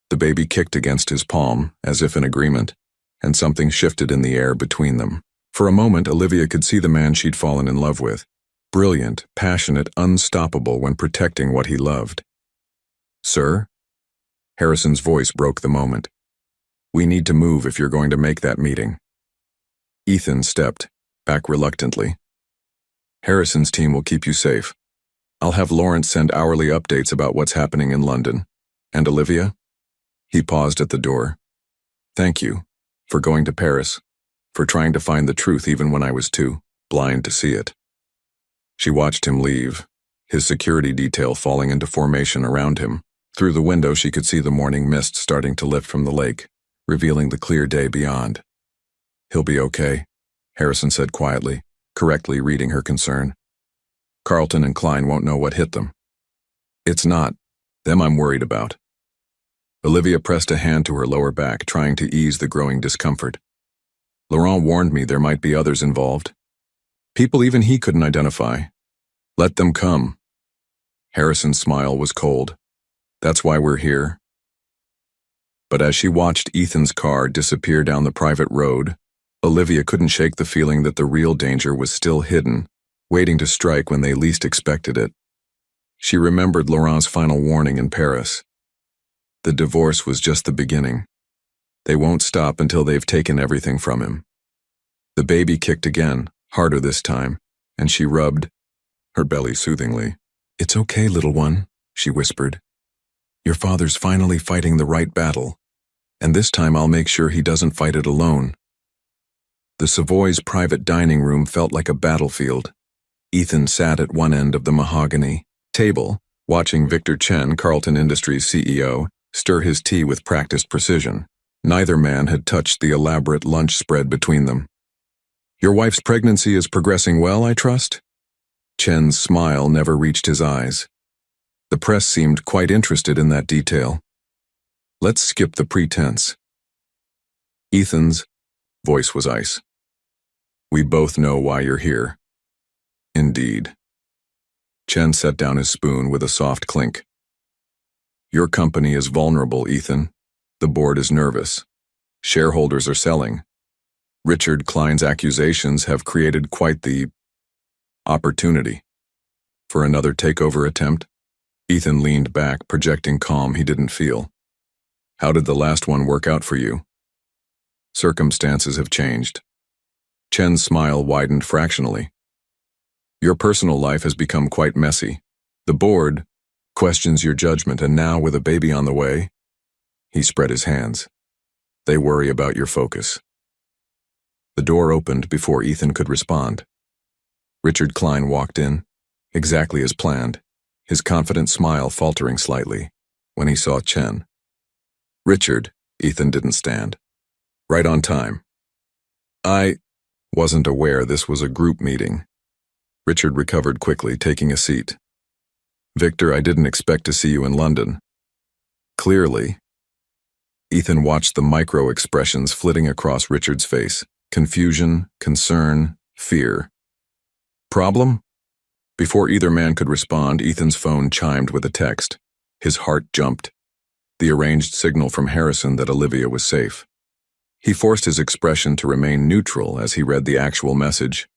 The baby kicked against his palm, as if in agreement, and something shifted in the air between them. For a moment, Olivia could see the man she'd fallen in love with. Brilliant, passionate, unstoppable when protecting what he loved. Sir? Harrison's voice broke the moment. We need to move if you're going to make that meeting. Ethan stepped back reluctantly. Harrison's team will keep you safe. I'll have Lawrence send hourly updates about what's happening in London. And Olivia? He paused at the door. Thank you for going to Paris, for trying to find the truth even when I was too blind to see it. She watched him leave, his security detail falling into formation around him. Through the window she could see the morning mist starting to lift from the lake, revealing the clear day beyond. He'll be okay, Harrison said quietly, correctly reading her concern. Carlton and Klein won't know what hit them. It's not them I'm worried about. Olivia pressed a hand to her lower back, trying to ease the growing discomfort. Laurent warned me there might be others involved. People even he couldn't identify. Let them come. Harrison's smile was cold. That's why we're here. But as she watched Ethan's car disappear down the private road, Olivia couldn't shake the feeling that the real danger was still hidden, waiting to strike when they least expected it. She remembered Laurent's final warning in Paris. The divorce was just the beginning. They won't stop until they've taken everything from him. The baby kicked again, harder this time, and she rubbed her belly soothingly. It's okay, little one, she whispered. Your father's finally fighting the right battle, and this time I'll make sure he doesn't fight it alone. The Savoy's private dining room felt like a battlefield. Ethan sat at one end of the mahogany table, watching Victor Chen, Carlton Industries CEO, stir his tea with practiced precision. Neither man had touched the elaborate lunch spread between them. Your wife's pregnancy is progressing well, I trust? Chen's smile never reached his eyes. The press seemed quite interested in that detail. Let's skip the pretense. Ethan's voice was ice. We both know why you're here. Indeed. Chen set down his spoon with a soft clink. Your company is vulnerable, Ethan. The board is nervous. Shareholders are selling. Richard Klein's accusations have created quite the opportunity. For another takeover attempt? Ethan leaned back, projecting calm he didn't feel. How did the last one work out for you? Circumstances have changed. Chen's smile widened fractionally. Your personal life has become quite messy. The board questions your judgment, and now with a baby on the way, he spread his hands. They worry about your focus. The door opened before Ethan could respond. Richard Klein walked in, exactly as planned, his confident smile faltering slightly when he saw Chen. Richard, Ethan didn't stand. Right on time. I wasn't aware this was a group meeting. Richard recovered quickly, taking a seat. Victor, I didn't expect to see you in London. Clearly. Ethan watched the micro-expressions flitting across Richard's face. Confusion, concern, fear. Problem? Before either man could respond, Ethan's phone chimed with a text. His heart jumped. The arranged signal from Harrison that Olivia was safe. He forced his expression to remain neutral as he read the actual message.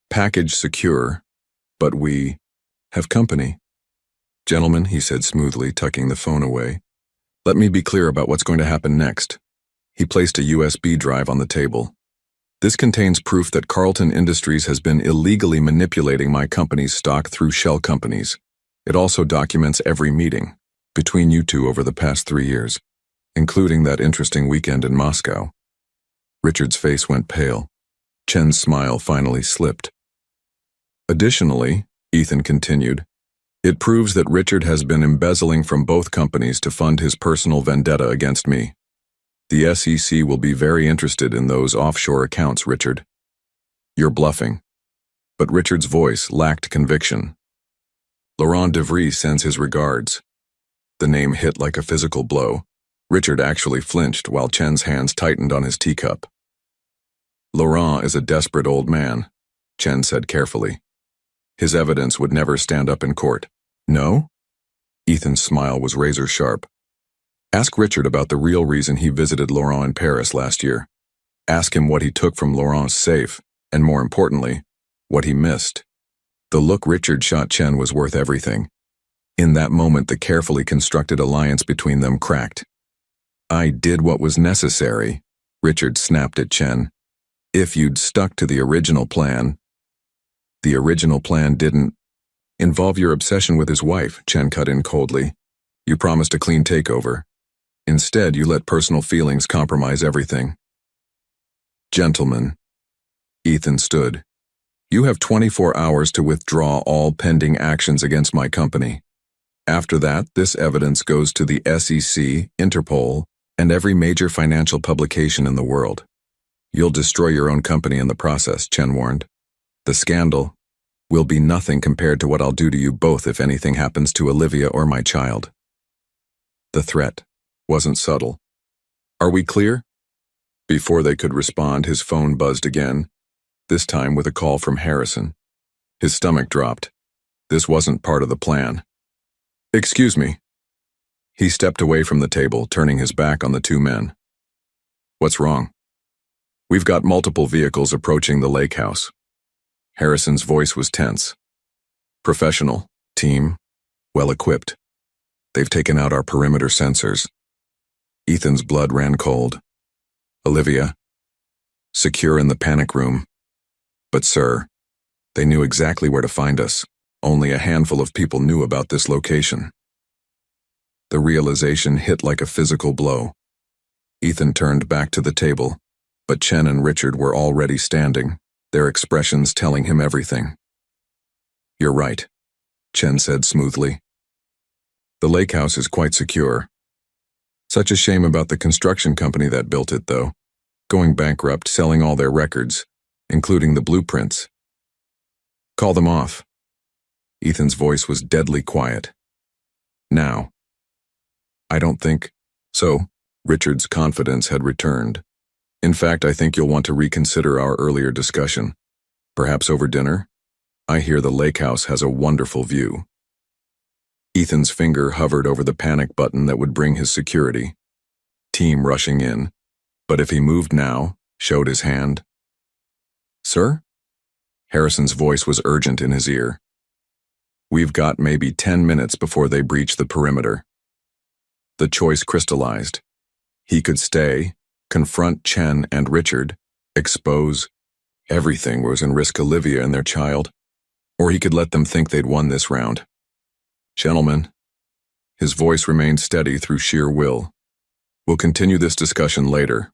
Package secure, but we have company. Gentlemen, he said smoothly, tucking the phone away. Let me be clear about what's going to happen next. He placed a USB drive on the table. This contains proof that Carlton Industries has been illegally manipulating my company's stock through shell companies. It also documents every meeting between you two over the past 3 years, including that interesting weekend in Moscow. Richard's face went pale. Chen's smile finally slipped. Additionally, Ethan continued, it proves that Richard has been embezzling from both companies to fund his personal vendetta against me. The SEC will be very interested in those offshore accounts, Richard. You're bluffing. But Richard's voice lacked conviction. Laurent de Vries sends his regards. The name hit like a physical blow. Richard actually flinched while Chen's hands tightened on his teacup. Laurent is a desperate old man, Chen said carefully. His evidence would never stand up in court. No? Ethan's smile was razor sharp. Ask Richard about the real reason he visited Laurent in Paris last year. Ask him what he took from Laurent's safe, and more importantly, what he missed. The look Richard shot Chen was worth everything. In that moment, the carefully constructed alliance between them cracked. I did what was necessary, Richard snapped at Chen. If you'd stuck to the original plan. The original plan didn't involve your obsession with his wife, Chen cut in coldly. You promised a clean takeover. Instead, you let personal feelings compromise everything. Gentlemen, Ethan stood. You have 24 hours to withdraw all pending actions against my company. After that, this evidence goes to the SEC, Interpol, and every major financial publication in the world. You'll destroy your own company in the process, Chen warned. The scandal will be nothing compared to what I'll do to you both if anything happens to Olivia or my child. The threat wasn't subtle. Are we clear? Before they could respond, his phone buzzed again, this time with a call from Harrison. His stomach dropped. This wasn't part of the plan. Excuse me. He stepped away from the table, turning his back on the two men. What's wrong? We've got multiple vehicles approaching the lake house. Harrison's voice was tense. Professional, team, well-equipped. They've taken out our perimeter sensors. Ethan's blood ran cold. Olivia, secure in the panic room. But sir, they knew exactly where to find us. Only a handful of people knew about this location. The realization hit like a physical blow. Ethan turned back to the table, but Chen and Richard were already standing, their expressions telling him everything. You're right, Chen said smoothly. The lake house is quite secure. Such a shame about the construction company that built it, though. Going bankrupt, selling all their records, including the blueprints. Call them off. Ethan's voice was deadly quiet. Now. I don't think so. Richard's confidence had returned. In fact, I think you'll want to reconsider our earlier discussion. Perhaps over dinner? I hear the lake house has a wonderful view. Ethan's finger hovered over the panic button that would bring his security. Team rushing in. But if he moved now, showed his hand. Sir? Harrison's voice was urgent in his ear. We've got maybe 10 minutes before they breach the perimeter. The choice crystallized. He could stay, confront Chen and Richard, expose Everything was in risk: Olivia and their child, or he could let them think they'd won this round. Gentlemen, his voice remained steady through sheer will. We'll continue this discussion later.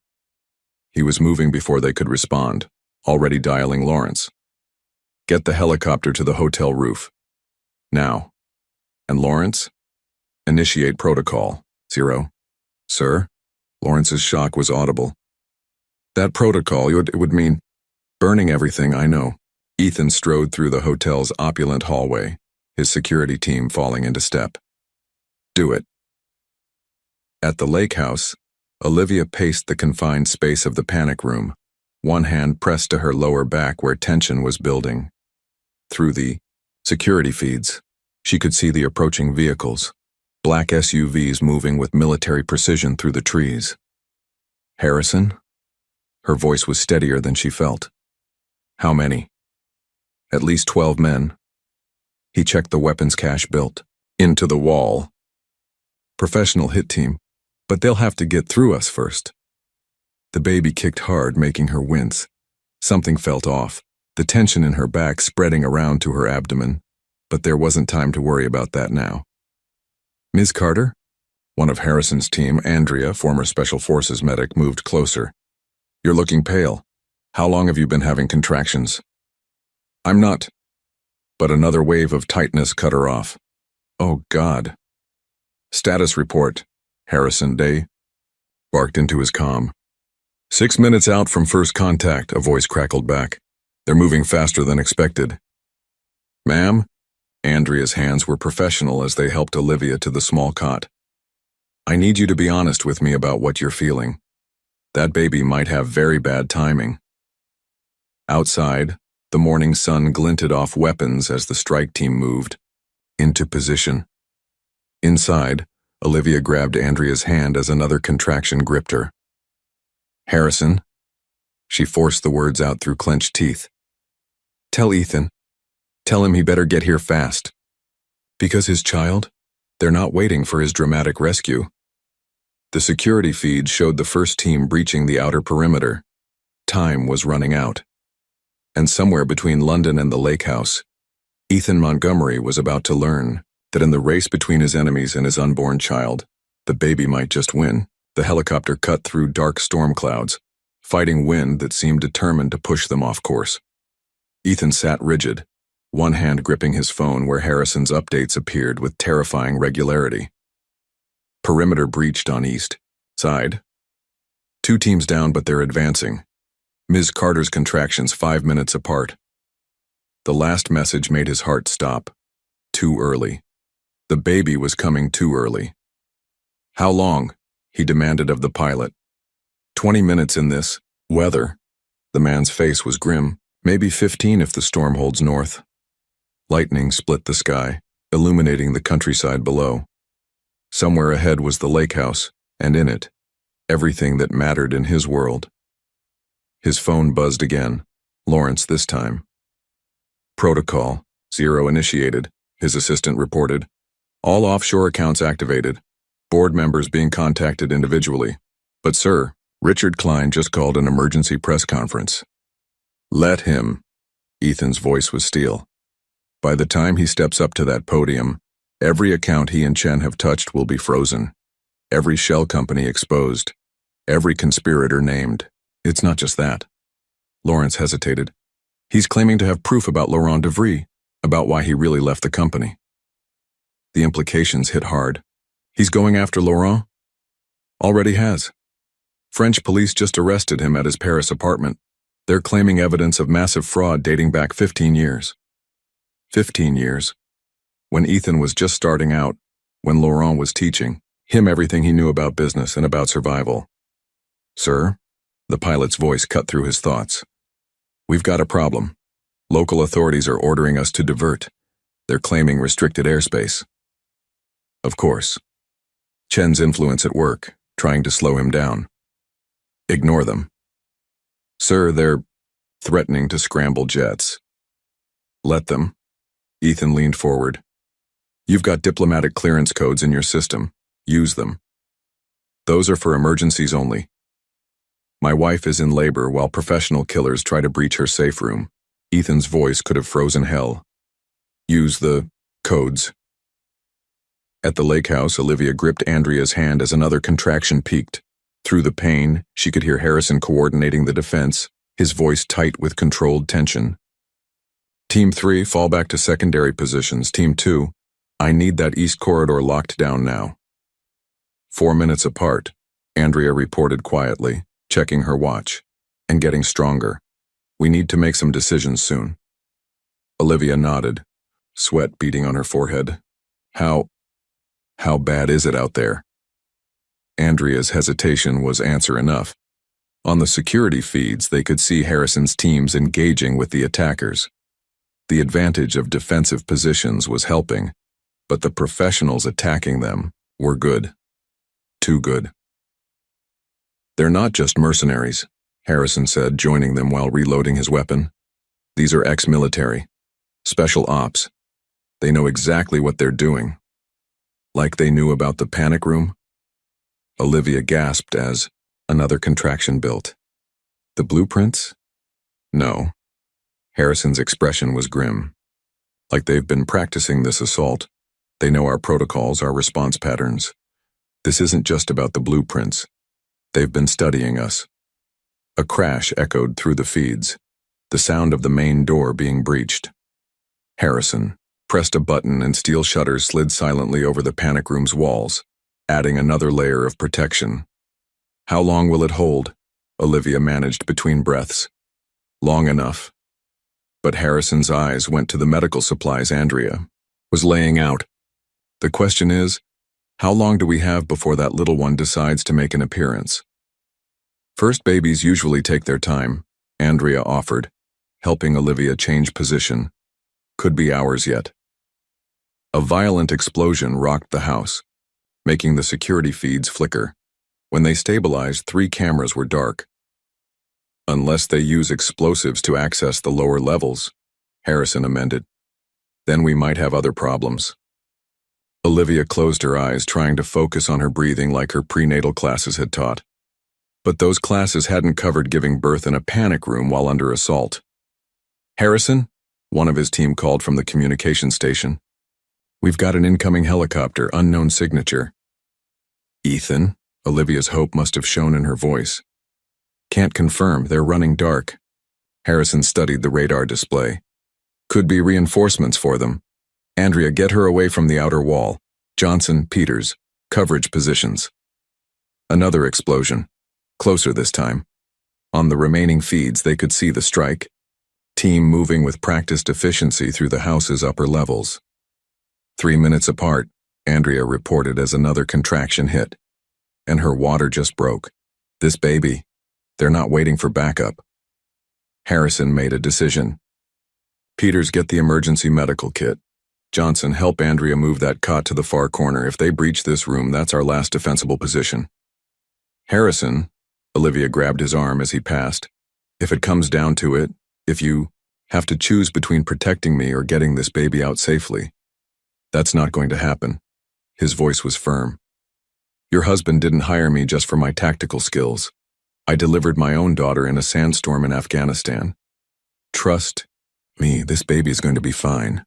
He was moving before they could respond, already dialing Lawrence. Get the helicopter to the hotel roof. Now. And Lawrence? Initiate protocol. 0. Sir? Lawrence's shock was audible. That protocol, it would mean burning everything I know. Ethan strode through the hotel's opulent hallway, his security team falling into step. Do it. At the lake house, Olivia paced the confined space of the panic room, one hand pressed to her lower back where tension was building. Through the security feeds, she could see the approaching vehicles, black SUVs moving with military precision through the trees. Harrison? Her voice was steadier than she felt. How many? At least 12 men. He checked the weapons cache built into the wall. Professional hit team, but they'll have to get through us first. The baby kicked hard, making her wince. Something felt off, the tension in her back spreading around to her abdomen, but there wasn't time to worry about that now. Ms. Carter? One of Harrison's team, Andrea, former Special Forces medic, moved closer. You're looking pale. How long have you been having contractions? I'm not. But another wave of tightness cut her off. Oh, God. Status report, Harrison Day barked into his comm. 6 minutes out from first contact, a voice crackled back. They're moving faster than expected. Ma'am? Andrea's hands were professional as they helped Olivia to the small cot. I need you to be honest with me about what you're feeling. That baby might have very bad timing. Outside, the morning sun glinted off weapons as the strike team moved into position. Inside, Olivia grabbed Andrea's hand as another contraction gripped her. Harrison? She forced the words out through clenched teeth. Tell Ethan. Tell him he better get here fast. Because his child? They're not waiting for his dramatic rescue. The security feed showed the first team breaching the outer perimeter. Time was running out. And somewhere between London and the lake house, Ethan Montgomery was about to learn that in the race between his enemies and his unborn child, the baby might just win. The helicopter cut through dark storm clouds, fighting wind that seemed determined to push them off course. Ethan sat rigid, one hand gripping his phone where Harrison's updates appeared with terrifying regularity. Perimeter breached on east side. 2 teams down, but they're advancing. Ms. Carter's contractions 5 minutes apart. The last message made his heart stop. Too early. The baby was coming too early. How long? He demanded of the pilot. 20 minutes in this weather. The man's face was grim. Maybe 15 if the storm holds north. Lightning split the sky, illuminating the countryside below. Somewhere ahead was the lake house, and in it, everything that mattered in his world. His phone buzzed again. Lawrence this time. Protocol 0 initiated, his assistant reported. All offshore accounts activated. Board members being contacted individually. But sir, Richard Klein just called an emergency press conference. Let him. Ethan's voice was steel. By the time he steps up to that podium, every account he and Chen have touched will be frozen. Every shell company exposed. Every conspirator named. It's not just that. Lawrence hesitated. He's claiming to have proof about Laurent DeVry, about why he really left the company. The implications hit hard. He's going after Laurent? Already has. French police just arrested him at his Paris apartment. They're claiming evidence of massive fraud dating back 15 years. 15 years. When Ethan was just starting out, when Laurent was teaching him everything he knew about business and about survival. Sir? The pilot's voice cut through his thoughts. We've got a problem. Local authorities are ordering us to divert. They're claiming restricted airspace. Of course. Chen's influence at work, trying to slow him down. Ignore them. Sir, they're threatening to scramble jets. Let them. Ethan leaned forward. You've got diplomatic clearance codes in your system. Use them. Those are for emergencies only. My wife is in labor while professional killers try to breach her safe room. Ethan's voice could have frozen hell. Use the codes. At the lake house, Olivia gripped Andrea's hand as another contraction peaked. Through the pain, she could hear Harrison coordinating the defense, his voice tight with controlled tension. Team 3, fall back to secondary positions. Team 2, I need that east corridor locked down now. 4 minutes apart, Andrea reported quietly, checking her watch, and getting stronger. We need to make some decisions soon. Olivia nodded, sweat beading on her forehead. How bad is it out there? Andrea's hesitation was answer enough. On the security feeds, they could see Harrison's teams engaging with the attackers. The advantage of defensive positions was helping, but the professionals attacking them were good. Too good. They're not just mercenaries, Harrison said, joining them while reloading his weapon. These are ex-military. Special ops. They know exactly what they're doing. Like they knew about the panic room? Olivia gasped as another contraction built. The blueprints? No. Harrison's expression was grim. Like they've been practicing this assault. They know our protocols, our response patterns. This isn't just about the blueprints. They've been studying us. A crash echoed through the feeds, the sound of the main door being breached. Harrison pressed a button and steel shutters slid silently over the panic room's walls, adding another layer of protection. How long will it hold? Olivia managed between breaths. Long enough. But Harrison's eyes went to the medical supplies Andrea was laying out. The question is, how long do we have before that little one decides to make an appearance? First babies usually take their time, Andrea offered, helping Olivia change position. Could be hours yet. A violent explosion rocked the house, making the security feeds flicker. When they stabilized, 3 cameras were dark. Unless they use explosives to access the lower levels, Harrison amended. Then we might have other problems. Olivia closed her eyes, trying to focus on her breathing like her prenatal classes had taught. But those classes hadn't covered giving birth in a panic room while under assault. Harrison? One of his team called from the communication station. We've got an incoming helicopter, unknown signature. Ethan? Olivia's hope must have shown in her voice. Can't confirm, they're running dark. Harrison studied the radar display. Could be reinforcements for them. Andrea, get her away from the outer wall. Johnson, Peters, coverage positions. Another explosion. Closer this time. On the remaining feeds, they could see the strike. Team moving with practiced efficiency through the house's upper levels. 3 minutes apart, Andrea reported as another contraction hit. And her water just broke. This baby. They're not waiting for backup. Harrison made a decision. Peters, get the emergency medical kit. Johnson, help Andrea move that cot to the far corner. If they breach this room, that's our last defensible position. Harrison, Olivia grabbed his arm as he passed. If it comes down to it, if you have to choose between protecting me or getting this baby out safely, that's not going to happen. His voice was firm. Your husband didn't hire me just for my tactical skills. I delivered my own daughter in a sandstorm in Afghanistan. Trust me, this baby's going to be fine.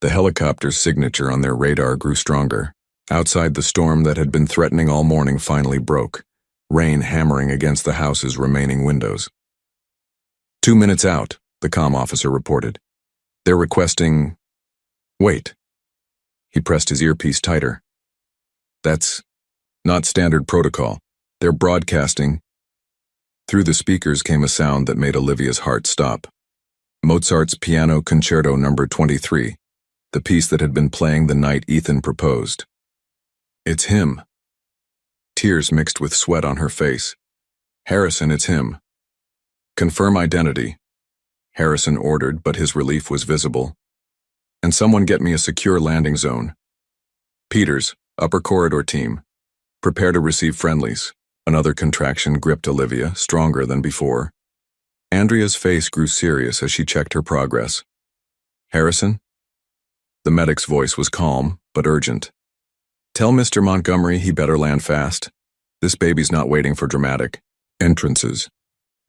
The helicopter's signature on their radar grew stronger. Outside, the storm that had been threatening all morning finally broke, rain hammering against the house's remaining windows. 2 minutes out, the comm officer reported. They're requesting... Wait. He pressed his earpiece tighter. That's not standard protocol. They're broadcasting. Through the speakers came a sound that made Olivia's heart stop. Mozart's Piano Concerto No. 23, the piece that had been playing the night Ethan proposed. It's him. Tears mixed with sweat on her face. Harrison, it's him. Confirm identity. Harrison ordered, but his relief was visible. And someone get me a secure landing zone. Peters, upper corridor team. Prepare to receive friendlies. Another contraction gripped Olivia, stronger than before. Andrea's face grew serious as she checked her progress. Harrison? The medic's voice was calm, but urgent. Tell Mr. Montgomery he better land fast. This baby's not waiting for dramatic. Entrances.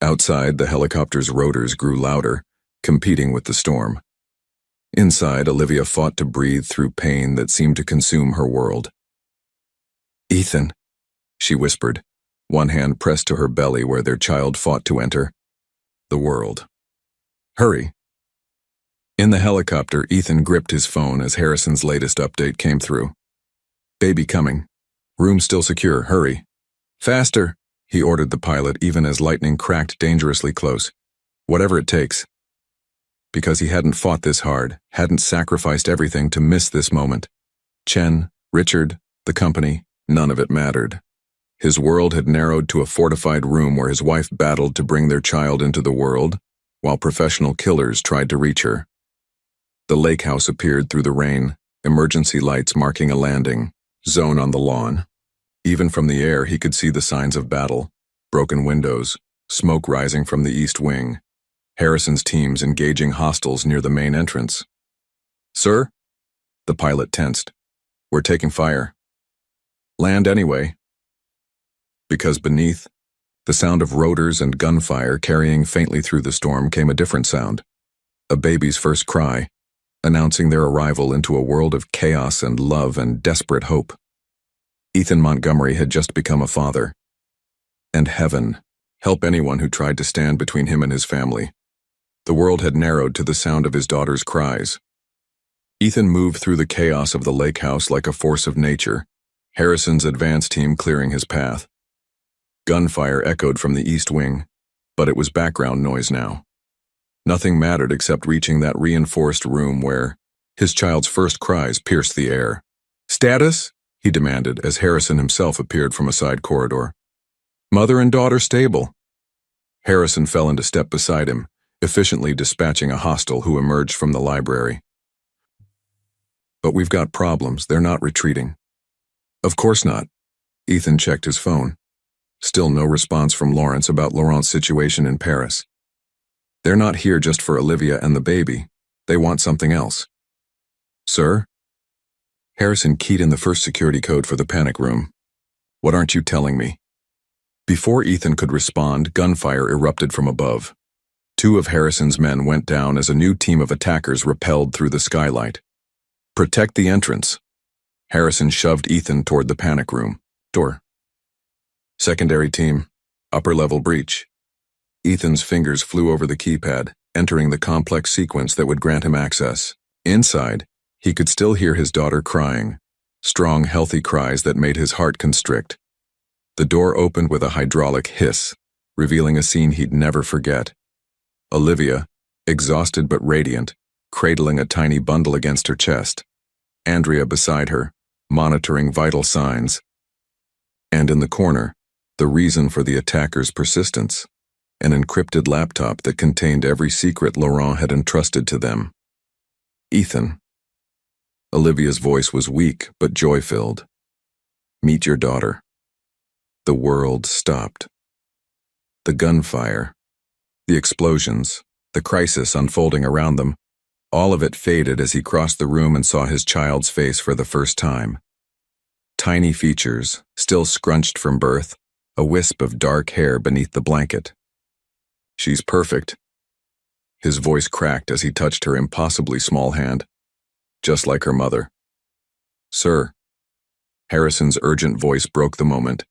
Outside, the helicopter's rotors grew louder, competing with the storm. Inside, Olivia fought to breathe through pain that seemed to consume her world. "Ethan," she whispered, one hand pressed to her belly where their child fought to enter. The world. "Hurry." In the helicopter, Ethan gripped his phone as Harrison's latest update came through. "Baby coming. Room still secure, hurry." "Faster," he ordered the pilot even as lightning cracked dangerously close. "Whatever it takes." Because he hadn't fought this hard, hadn't sacrificed everything to miss this moment. Chen, Richard, the company, none of it mattered. His world had narrowed to a fortified room where his wife battled to bring their child into the world, while professional killers tried to reach her. The lake house appeared through the rain, emergency lights marking a landing zone on the lawn. Even from the air, he could see the signs of battle: broken windows, smoke rising from the east wing, Harrison's teams engaging hostiles near the main entrance. "Sir?" The pilot tensed. "We're taking fire." "Land anyway." Because beneath, the sound of rotors and gunfire carrying faintly through the storm came a different sound. A baby's first cry, announcing their arrival into a world of chaos and love and desperate hope. Ethan Montgomery had just become a father. And heaven help anyone who tried to stand between him and his family. The world had narrowed to the sound of his daughter's cries. Ethan moved through the chaos of the lake house like a force of nature, Harrison's advance team clearing his path. Gunfire echoed from the east wing, but it was background noise now. Nothing mattered except reaching that reinforced room where his child's first cries pierced the air. "Status?" he demanded as Harrison himself appeared from a side corridor. "Mother and daughter stable." Harrison fell into step beside him, efficiently dispatching a hostile who emerged from the library. "But we've got problems. They're not retreating." "Of course not." Ethan checked his phone. Still no response from Lawrence about Laurent's situation in Paris. "They're not here just for Olivia and the baby. They want something else." "Sir?" Harrison keyed in the first security code for the panic room. "What aren't you telling me?" Before Ethan could respond, gunfire erupted from above. Two of Harrison's men went down as a new team of attackers rappelled through the skylight. "Protect the entrance." Harrison shoved Ethan toward the panic room door. "Secondary team, upper-level breach." Ethan's fingers flew over the keypad, entering the complex sequence that would grant him access. Inside, he could still hear his daughter crying, strong, healthy cries that made his heart constrict. The door opened with a hydraulic hiss, revealing a scene he'd never forget. Olivia, exhausted but radiant, cradling a tiny bundle against her chest. Andrea beside her, monitoring vital signs. And in the corner, the reason for the attackers' persistence: an encrypted laptop that contained every secret Laurent had entrusted to them. "Ethan." Olivia's voice was weak but joy-filled. "Meet your daughter." The world stopped. The gunfire, the explosions, the crisis unfolding around them, all of it faded as he crossed the room and saw his child's face for the first time. Tiny features, still scrunched from birth, a wisp of dark hair beneath the blanket. "She's perfect." His voice cracked as he touched her impossibly small hand. "Just like her mother." "Sir." Harrison's urgent voice broke the moment.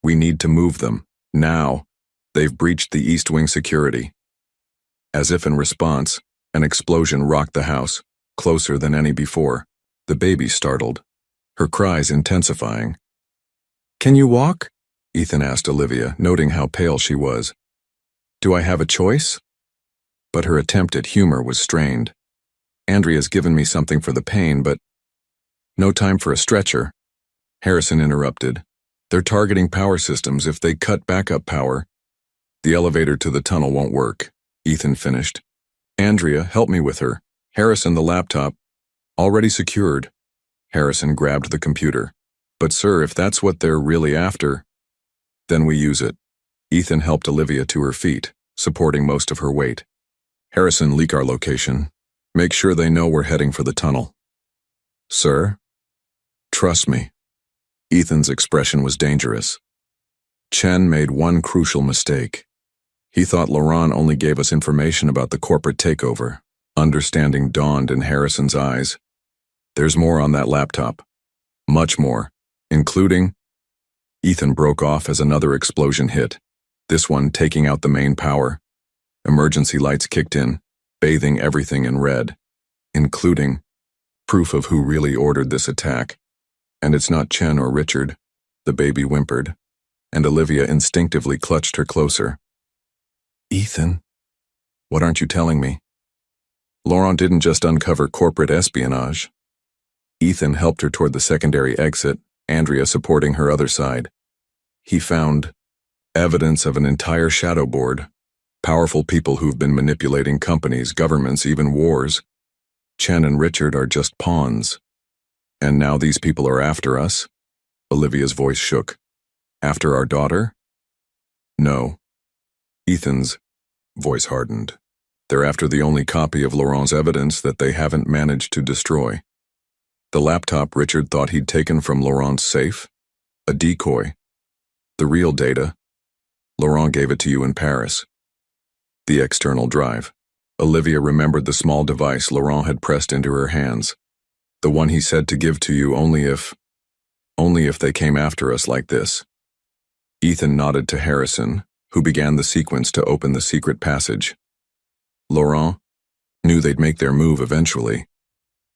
"We need to move them, now. They've breached the East Wing security." As if in response, an explosion rocked the house, closer than any before. The baby startled, her cries intensifying. "Can you walk?" Ethan asked Olivia, noting how pale she was. "Do I have a choice?" But her attempt at humor was strained. "Andrea's given me something for the pain, but—" "No time for a stretcher." Harrison interrupted. "They're targeting power systems. If they cut backup power—" "The elevator to the tunnel won't work," Ethan finished. "Andrea, help me with her. Harrison, the laptop." "Already secured." Harrison grabbed the computer. "But sir, if that's what they're really after—" "Then we use it." Ethan helped Olivia to her feet, supporting most of her weight. "Harrison, leak our location. Make sure they know we're heading for the tunnel." "Sir?" "Trust me." Ethan's expression was dangerous. Chen made one crucial mistake. He thought Laurent only gave us information about the corporate takeover. Understanding dawned in Harrison's eyes. There's more on that laptop. Much more, including... Ethan broke off as another explosion hit, this one taking out the main power. Emergency lights kicked in, bathing everything in red, including proof of who really ordered this attack. And it's not Chen or Richard, the baby whimpered, and Olivia instinctively clutched her closer. Ethan, what aren't you telling me? Laurent didn't just uncover corporate espionage. Ethan helped her toward the secondary exit, Andrea supporting her other side. He found evidence of an entire shadow board, powerful people who've been manipulating companies, governments, even wars. Chen and Richard are just pawns. And now these people are after us? Olivia's voice shook. After our daughter? No. Ethan's voice hardened. They're after the only copy of Laurent's evidence that they haven't managed to destroy. The laptop Richard thought he'd taken from Laurent's safe? A decoy. The real data? Laurent gave it to you in Paris. The external drive. Olivia remembered the small device Laurent had pressed into her hands. The one he said to give to you only if they came after us like this. Ethan nodded to Harrison, who began the sequence to open the secret passage. Laurent knew they'd make their move eventually.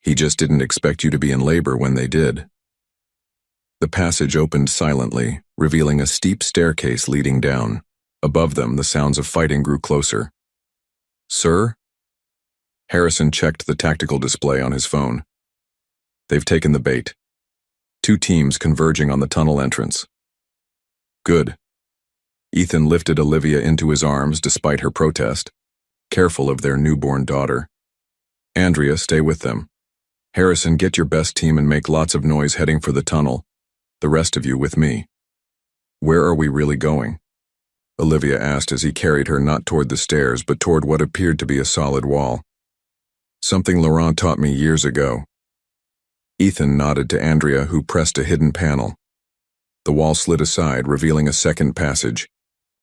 He just didn't expect you to be in labor when they did. The passage opened silently, revealing a steep staircase leading down. Above them, the sounds of fighting grew closer. Sir? Harrison checked the tactical display on his phone. They've taken the bait. 2 teams converging on the tunnel entrance. Good. Ethan lifted Olivia into his arms despite her protest, careful of their newborn daughter. Andrea, stay with them. Harrison, get your best team and make lots of noise heading for the tunnel. The rest of you with me. Where are we really going? Olivia asked as he carried her not toward the stairs but toward what appeared to be a solid wall. Something Laurent taught me years ago. Ethan nodded to Andrea, who pressed a hidden panel. The wall slid aside, revealing a second passage.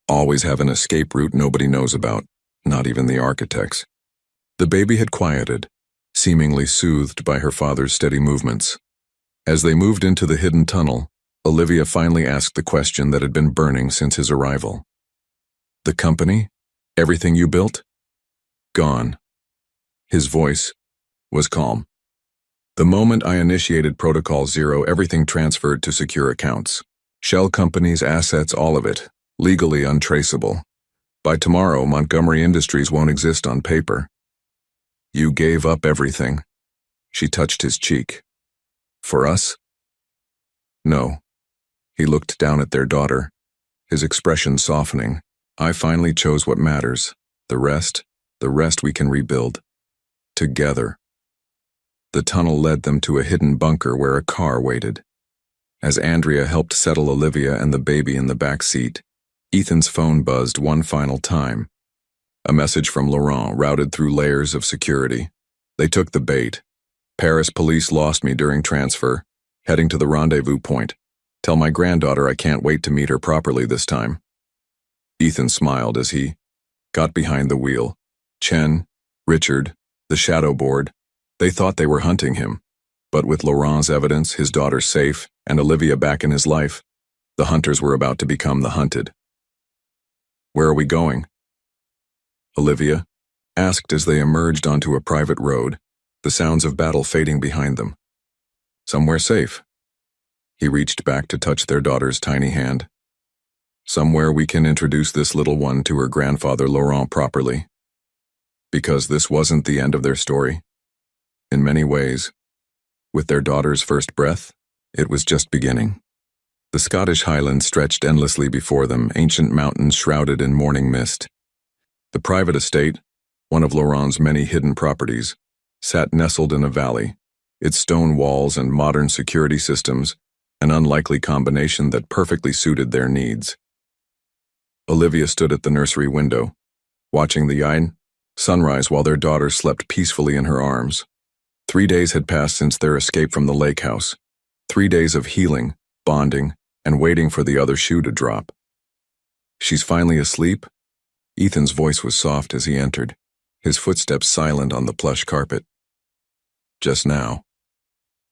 Always have an escape route nobody knows about, not even the architects. The baby had quieted, seemingly soothed by her father's steady movements. As they moved into the hidden tunnel, Olivia finally asked the question that had been burning since his arrival. The company? Everything you built? Gone. His voice was calm. The moment I initiated Protocol Zero, everything transferred to secure accounts. Shell companies, assets, all of it, legally untraceable. By tomorrow, Montgomery Industries won't exist on paper. You gave up everything. She touched his cheek. For us? No. He looked down at their daughter, his expression softening. I finally chose what matters. The rest we can rebuild. Together. The tunnel led them to a hidden bunker where a car waited. As Andrea helped settle Olivia and the baby in the back seat, Ethan's phone buzzed one final time. A message from Laurent routed through layers of security. They took the bait. Paris police lost me during transfer, heading to the rendezvous point. Tell my granddaughter I can't wait to meet her properly this time. Ethan smiled as he got behind the wheel. Chen, Richard, the shadow board, they thought they were hunting him. But with Laurent's evidence, his daughter safe, and Olivia back in his life, the hunters were about to become the hunted. Where are we going? Olivia asked as they emerged onto a private road, the sounds of battle fading behind them. Somewhere safe. He reached back to touch their daughter's tiny hand. Somewhere we can introduce this little one to her grandfather Laurent properly. Because this wasn't the end of their story. In many ways, with their daughter's first breath, it was just beginning. The Scottish Highlands stretched endlessly before them, ancient mountains shrouded in morning mist. The private estate, one of Laurent's many hidden properties, sat nestled in a valley, its stone walls and modern security systems, an unlikely combination that perfectly suited their needs. Olivia stood at the nursery window, watching the sunrise while their daughter slept peacefully in her arms. 3 days had passed since their escape from the lake house. 3 days of healing, bonding, and waiting for the other shoe to drop. She's finally asleep? Ethan's voice was soft as he entered, his footsteps silent on the plush carpet. Just now.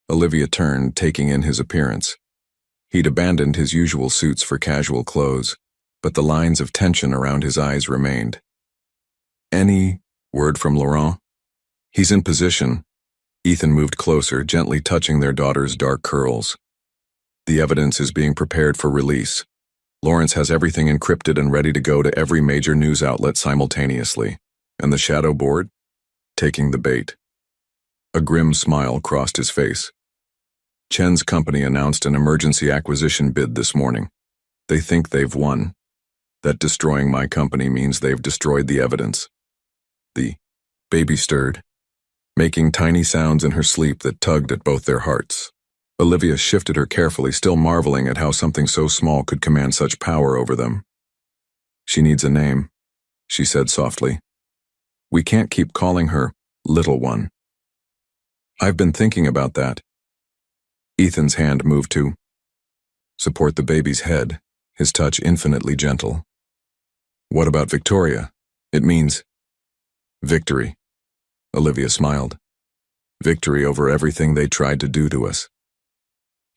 Olivia turned, taking in his appearance. He'd abandoned his usual suits for casual clothes, but the lines of tension around his eyes remained. Any word from Laurent? He's in position. Ethan moved closer, gently touching their daughter's dark curls. The evidence is being prepared for release. Lawrence has everything encrypted and ready to go to every major news outlet simultaneously. And the shadow board? Taking the bait. A grim smile crossed his face. Chen's company announced an emergency acquisition bid this morning. They think they've won. That destroying my company means they've destroyed the evidence. The baby stirred, making tiny sounds in her sleep that tugged at both their hearts. Olivia shifted her carefully, still marveling at how something so small could command such power over them. She needs a name, she said softly. We can't keep calling her Little One. I've been thinking about that. Ethan's hand moved to support the baby's head, his touch infinitely gentle. What about Victoria? It means victory. Olivia smiled. Victory over everything they tried to do to us.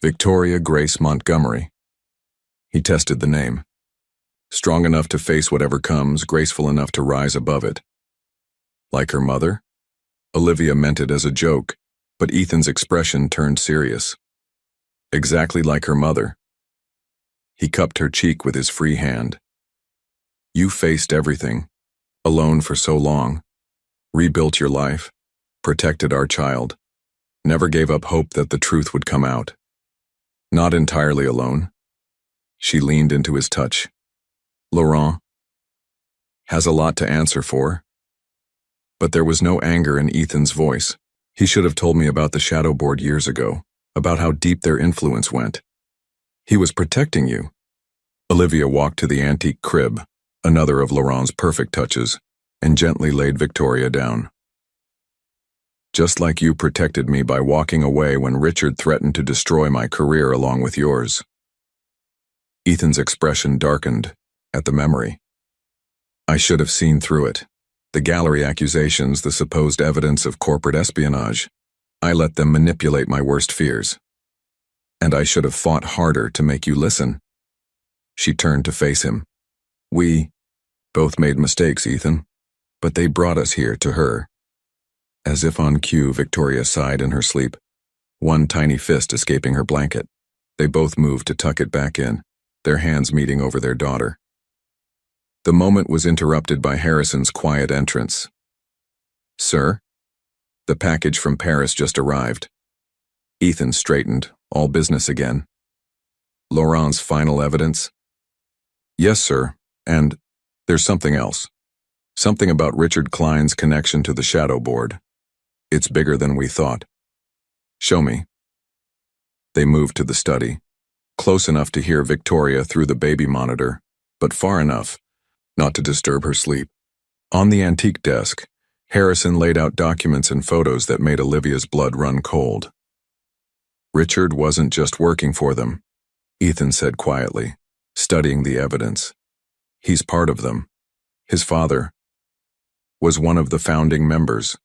Victoria Grace Montgomery. He tested the name. Strong enough to face whatever comes, graceful enough to rise above it. Like her mother? Olivia meant it as a joke, but Ethan's expression turned serious. Exactly like her mother. He cupped her cheek with his free hand. You faced everything, alone for so long, rebuilt your life, protected our child, never gave up hope that the truth would come out. Not entirely alone. She leaned into his touch. Laurent has a lot to answer for. But there was no anger in Ethan's voice. He should have told me about the shadow board years ago, about how deep their influence went. He was protecting you. Olivia walked to the antique crib, another of Laurent's perfect touches, and gently laid Victoria down. Just like you protected me by walking away when Richard threatened to destroy my career along with yours. Ethan's expression darkened at the memory. I should have seen through it. The gallery accusations, the supposed evidence of corporate espionage. I let them manipulate my worst fears. And I should have fought harder to make you listen. She turned to face him. We both made mistakes, Ethan, but they brought us here to her. As if on cue, Victoria sighed in her sleep, one tiny fist escaping her blanket. They both moved to tuck it back in, their hands meeting over their daughter. The moment was interrupted by Harrison's quiet entrance. Sir? The package from Paris just arrived. Ethan straightened, all business again. Laurent's final evidence? Yes, sir, and there's something else. Something about Richard Klein's connection to the shadow board. It's bigger than we thought. Show me. They moved to the study, close enough to hear Victoria through the baby monitor, but far enough not to disturb her sleep. On the antique desk, Harrison laid out documents and photos that made Olivia's blood run cold. Richard wasn't just working for them, Ethan said quietly, studying the evidence. He's part of them. His father was one of the founding members.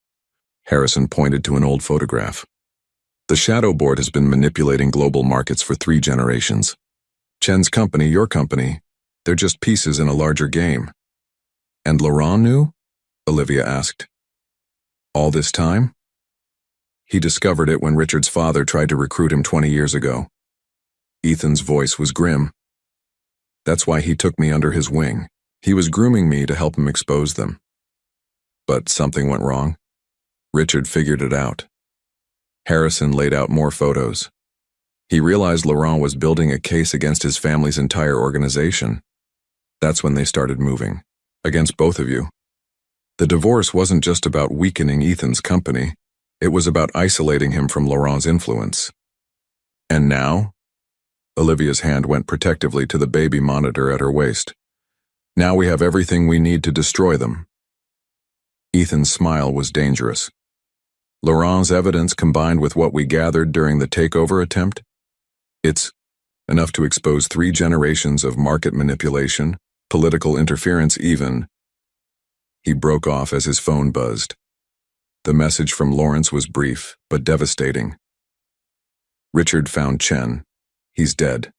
Harrison pointed to an old photograph. The shadow board has been manipulating global markets for 3 generations. Chen's company, your company, they're just pieces in a larger game. And Laurent knew? Olivia asked. All this time? He discovered it when Richard's father tried to recruit him 20 years ago. Ethan's voice was grim. That's why he took me under his wing. He was grooming me to help him expose them. But something went wrong. Richard figured it out. Harrison laid out more photos. He realized Laurent was building a case against his family's entire organization. That's when they started moving. Against both of you. The divorce wasn't just about weakening Ethan's company. It was about isolating him from Laurent's influence. And now? Olivia's hand went protectively to the baby monitor at her waist. Now we have everything we need to destroy them. Ethan's smile was dangerous. Laurent's evidence combined with what we gathered during the takeover attempt? It's enough to expose 3 generations of market manipulation, Political interference even. He broke off as his phone buzzed. The message from Lawrence was brief, but devastating. Richard found Chen. He's dead.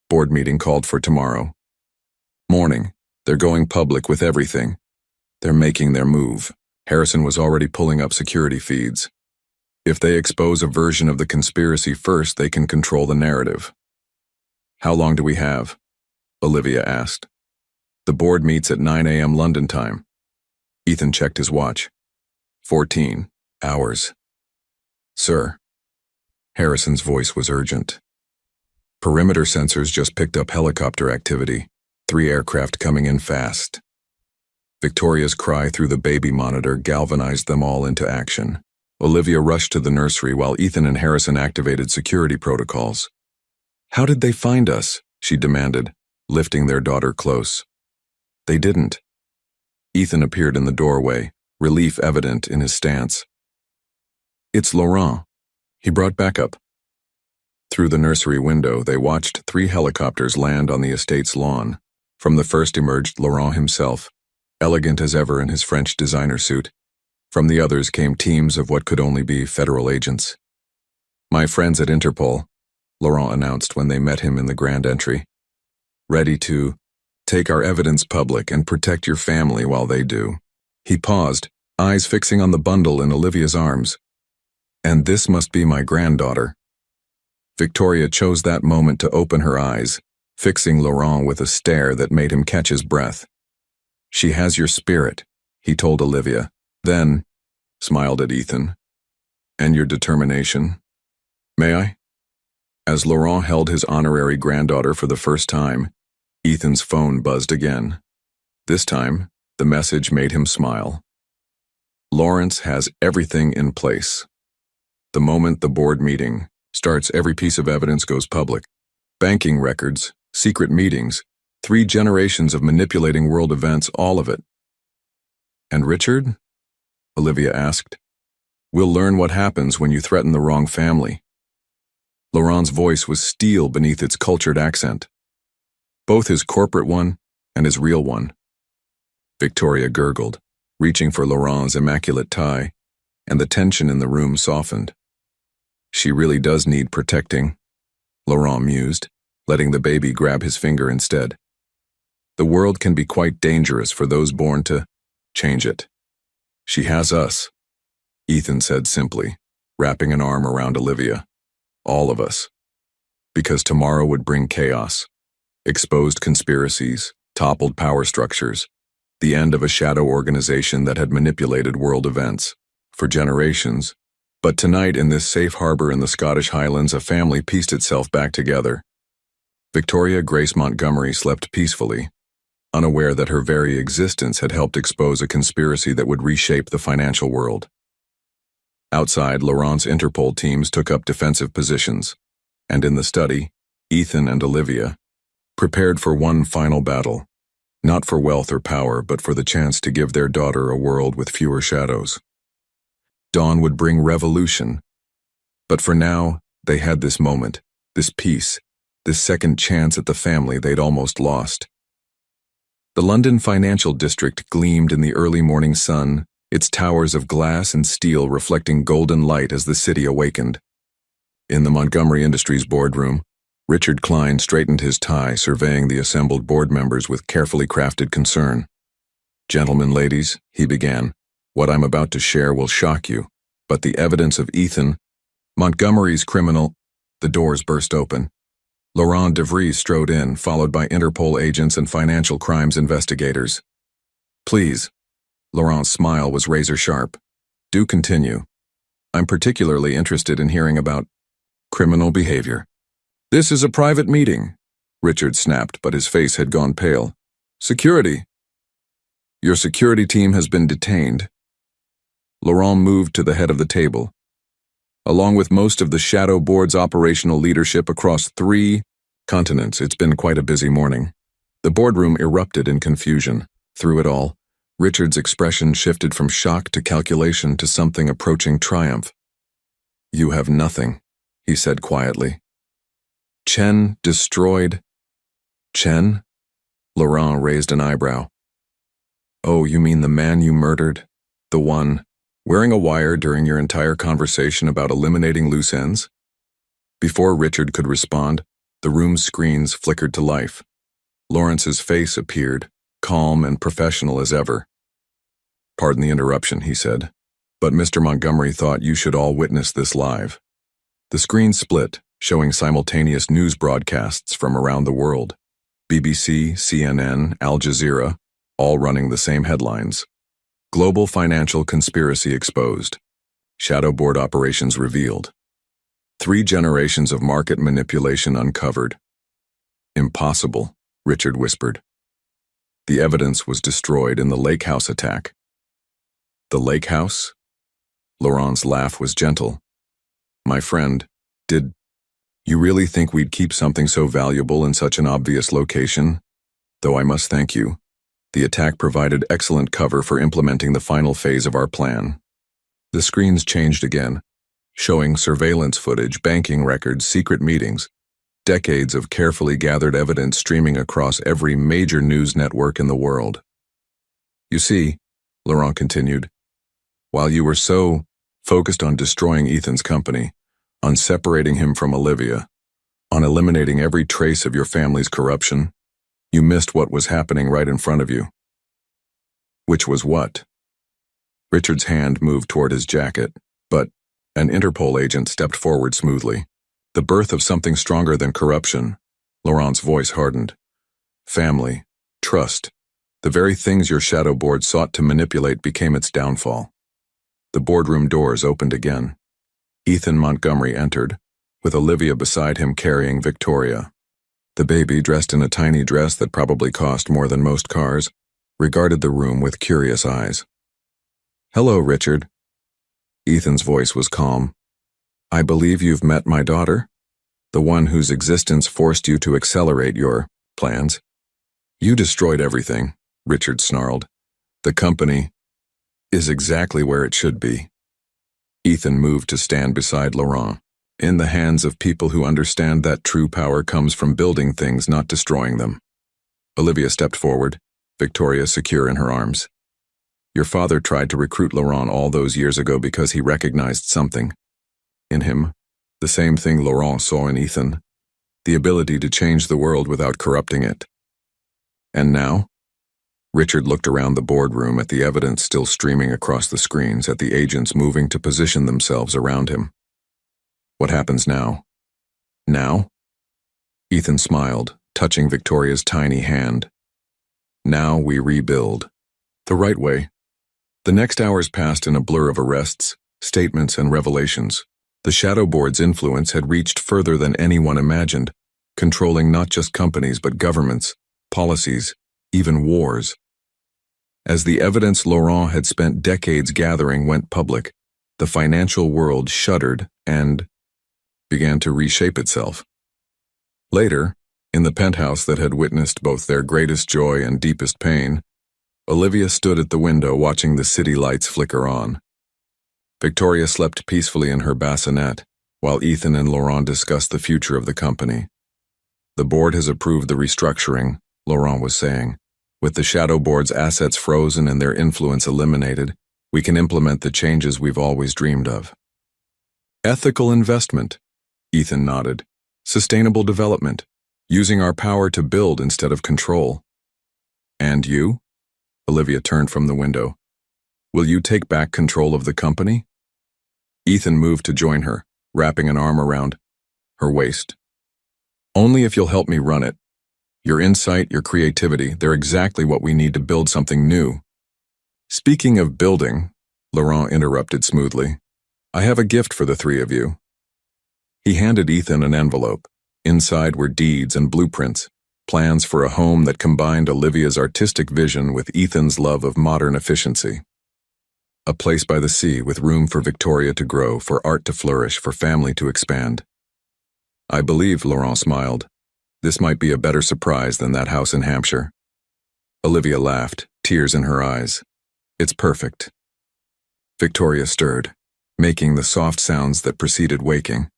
Board meeting called for tomorrow. Morning. They're going public with everything. They're making their move. Harrison was already pulling up security feeds. If they expose a version of the conspiracy first, they can control the narrative. How long do we have? Olivia asked. The board meets at 9 a.m. London time. Ethan checked his watch. 14 hours. Sir. Harrison's voice was urgent. Perimeter sensors just picked up helicopter activity. 3 aircraft coming in fast. Victoria's cry through the baby monitor galvanized them all into action. Olivia rushed to the nursery while Ethan and Harrison activated security protocols. How did they find us? She demanded, lifting their daughter close. They didn't. Ethan appeared in the doorway, relief evident in his stance. It's Laurent. He brought backup. Through the nursery window, they watched 3 helicopters land on the estate's lawn. From the first emerged Laurent himself, elegant as ever in his French designer suit. From the others came teams of what could only be federal agents. My friends at Interpol, Laurent announced when they met him in the grand entry. Ready to take our evidence public and protect your family while they do. He paused, eyes fixing on the bundle in Olivia's arms. And this must be my granddaughter. Victoria chose that moment to open her eyes, fixing Laurent with a stare that made him catch his breath. She has your spirit, he told Olivia, then smiled at Ethan. And your determination. May I? As Laurent held his honorary granddaughter for the first time, Ethan's phone buzzed again. This time, the message made him smile. Lawrence has everything in place. The moment the board meeting starts, every piece of evidence goes public. Banking records, secret meetings, 3 generations of manipulating world events, all of it. And Richard? Olivia asked. We'll learn what happens when you threaten the wrong family. Laurent's voice was steel beneath its cultured accent. Both his corporate one and his real one. Victoria gurgled, reaching for Laurent's immaculate tie, and the tension in the room softened. She really does need protecting, Laurent mused, letting the baby grab his finger instead. The world can be quite dangerous for those born to change it. She has us, Ethan said simply, wrapping an arm around Olivia. All of us. Because tomorrow would bring chaos. Exposed conspiracies, toppled power structures, the end of a shadow organization that had manipulated world events for generations. But tonight, in this safe harbor in the Scottish Highlands, a family pieced itself back together. Victoria Grace Montgomery slept peacefully, unaware that her very existence had helped expose a conspiracy that would reshape the financial world. Outside, Laurent's Interpol teams took up defensive positions, and in the study, Ethan and Olivia prepared for one final battle, not for wealth or power, but for the chance to give their daughter a world with fewer shadows. Dawn would bring revolution, but for now, they had this moment, this peace, this second chance at the family they'd almost lost. The London financial district gleamed in the early morning sun, its towers of glass and steel reflecting golden light as the city awakened. In the Montgomery Industries boardroom, Richard Klein straightened his tie, surveying the assembled board members with carefully crafted concern. Gentlemen, ladies, he began, what I'm about to share will shock you, but the evidence of Ethan Montgomery's criminal. The doors burst open. Laurent de Vries strode in, followed by Interpol agents and financial crimes investigators. Please. Laurent's smile was razor-sharp. Do continue. I'm particularly interested in hearing about criminal behavior. This is a private meeting, Richard snapped, but his face had gone pale. Security. Your security team has been detained. Laurent moved to the head of the table. Along with most of the Shadow Board's operational leadership across 3 continents, it's been quite a busy morning. The boardroom erupted in confusion. Through it all, Richard's expression shifted from shock to calculation to something approaching triumph. You have nothing, he said quietly. Chen destroyed. Chen? Laurent raised an eyebrow. Oh, you mean the man you murdered? The one wearing a wire during your entire conversation about eliminating loose ends? Before Richard could respond, the room's screens flickered to life. Lawrence's face appeared, calm and professional as ever. Pardon the interruption, he said, but Mr. Montgomery thought you should all witness this live. The screen split, showing simultaneous news broadcasts from around the world. BBC, CNN, Al Jazeera, all running the same headlines. Global financial conspiracy exposed. Shadow board operations revealed. 3 generations of market manipulation uncovered. Impossible, Richard whispered. The evidence was destroyed in the Lake House attack. The Lake House? Laurent's laugh was gentle. My friend, did you really think we'd keep something so valuable in such an obvious location? Though I must thank you. The attack provided excellent cover for implementing the final phase of our plan. The screens changed again, showing surveillance footage, banking records, secret meetings, decades of carefully gathered evidence streaming across every major news network in the world. You see, Laurent continued, while you were so focused on destroying Ethan's company, on separating him from Olivia, on eliminating every trace of your family's corruption, you missed what was happening right in front of you. Which was what? Richard's hand moved toward his jacket, but an Interpol agent stepped forward smoothly. The birth of something stronger than corruption. Laurent's voice hardened. Family, trust, the very things your shadow board sought to manipulate became its downfall. The boardroom doors opened again. Ethan Montgomery entered, with Olivia beside him carrying Victoria. The baby, dressed in a tiny dress that probably cost more than most cars, regarded the room with curious eyes. Hello, Richard. Ethan's voice was calm. I believe you've met my daughter? The one whose existence forced you to accelerate your plans. You destroyed everything, Richard snarled. The company is exactly where it should be. Ethan moved to stand beside Laurent, in the hands of people who understand that true power comes from building things, not destroying them. Olivia stepped forward, Victoria secure in her arms. Your father tried to recruit Laurent all those years ago because he recognized something in him, the same thing Laurent saw in Ethan, the ability to change the world without corrupting it. And now? Richard looked around the boardroom at the evidence still streaming across the screens, at the agents moving to position themselves around him. What happens now? Now? Ethan smiled, touching Victoria's tiny hand. Now we rebuild. The right way. The next hours passed in a blur of arrests, statements, and revelations. The shadow board's influence had reached further than anyone imagined, controlling not just companies but governments, policies, even wars. As the evidence Laurent had spent decades gathering went public, the financial world shuddered and began to reshape itself. Later, in the penthouse that had witnessed both their greatest joy and deepest pain, Olivia stood at the window watching the city lights flicker on. Victoria slept peacefully in her bassinet, while Ethan and Laurent discussed the future of the company. The board has approved the restructuring, Laurent was saying. With the shadow board's assets frozen and their influence eliminated, we can implement the changes we've always dreamed of. Ethical investment, Ethan nodded. Sustainable development, using our power to build instead of control. And you? Olivia turned from the window. Will you take back control of the company? Ethan moved to join her, wrapping an arm around her waist. Only if you'll help me run it. Your insight, your creativity, they're exactly what we need to build something new. Speaking of building, Laurent interrupted smoothly, I have a gift for the 3 of you. He handed Ethan an envelope. Inside were deeds and blueprints, plans for a home that combined Olivia's artistic vision with Ethan's love of modern efficiency. A place by the sea with room for Victoria to grow, for art to flourish, for family to expand. I believe, Laurent smiled, this might be a better surprise than that house in Hampshire. Olivia laughed, tears in her eyes. It's perfect. Victoria stirred, making the soft sounds that preceded waking.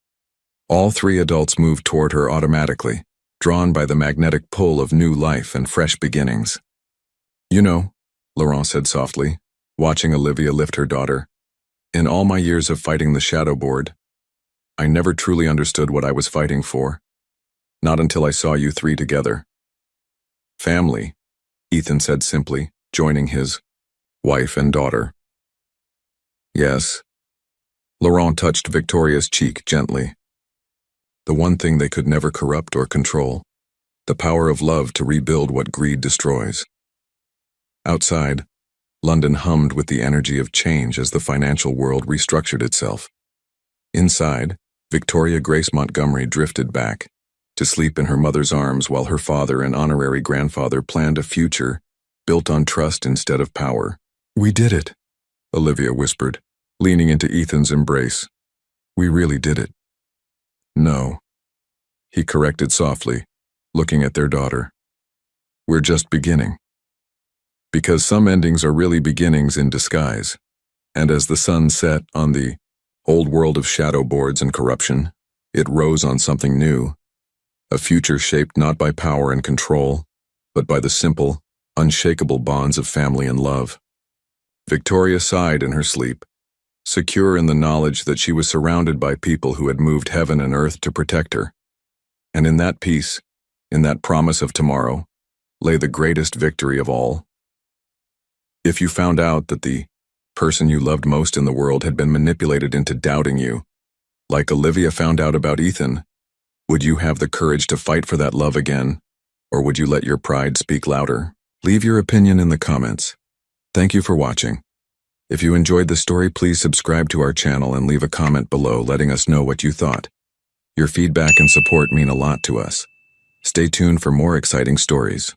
All 3 adults moved toward her automatically, drawn by the magnetic pull of new life and fresh beginnings. You know, Laurent said softly, watching Olivia lift her daughter, in all my years of fighting the shadow board, I never truly understood what I was fighting for. Not until I saw you three together. Family, Ethan said simply, joining his wife and daughter. Yes. Laurent touched Victoria's cheek gently. The one thing they could never corrupt or control. The power of love to rebuild what greed destroys. Outside, London hummed with the energy of change as the financial world restructured itself. Inside, Victoria Grace Montgomery drifted back, to sleep in her mother's arms while her father and honorary grandfather planned a future built on trust instead of power. We did it, Olivia whispered, leaning into Ethan's embrace. We really did it. No, he corrected softly, looking at their daughter. We're just beginning. Because some endings are really beginnings in disguise, and as the sun set on the old world of shadow boards and corruption, it rose on something new, a future shaped not by power and control, but by the simple, unshakable bonds of family and love. Victoria sighed in her sleep, secure in the knowledge that she was surrounded by people who had moved heaven and earth to protect her. And in that peace, in that promise of tomorrow, lay the greatest victory of all. If you found out that the person you loved most in the world had been manipulated into doubting you, like Olivia found out about Ethan, would you have the courage to fight for that love again, or would you let your pride speak louder? Leave your opinion in the comments. Thank you for watching. If you enjoyed the story, please subscribe to our channel and leave a comment below letting us know what you thought. Your feedback and support mean a lot to us. Stay tuned for more exciting stories.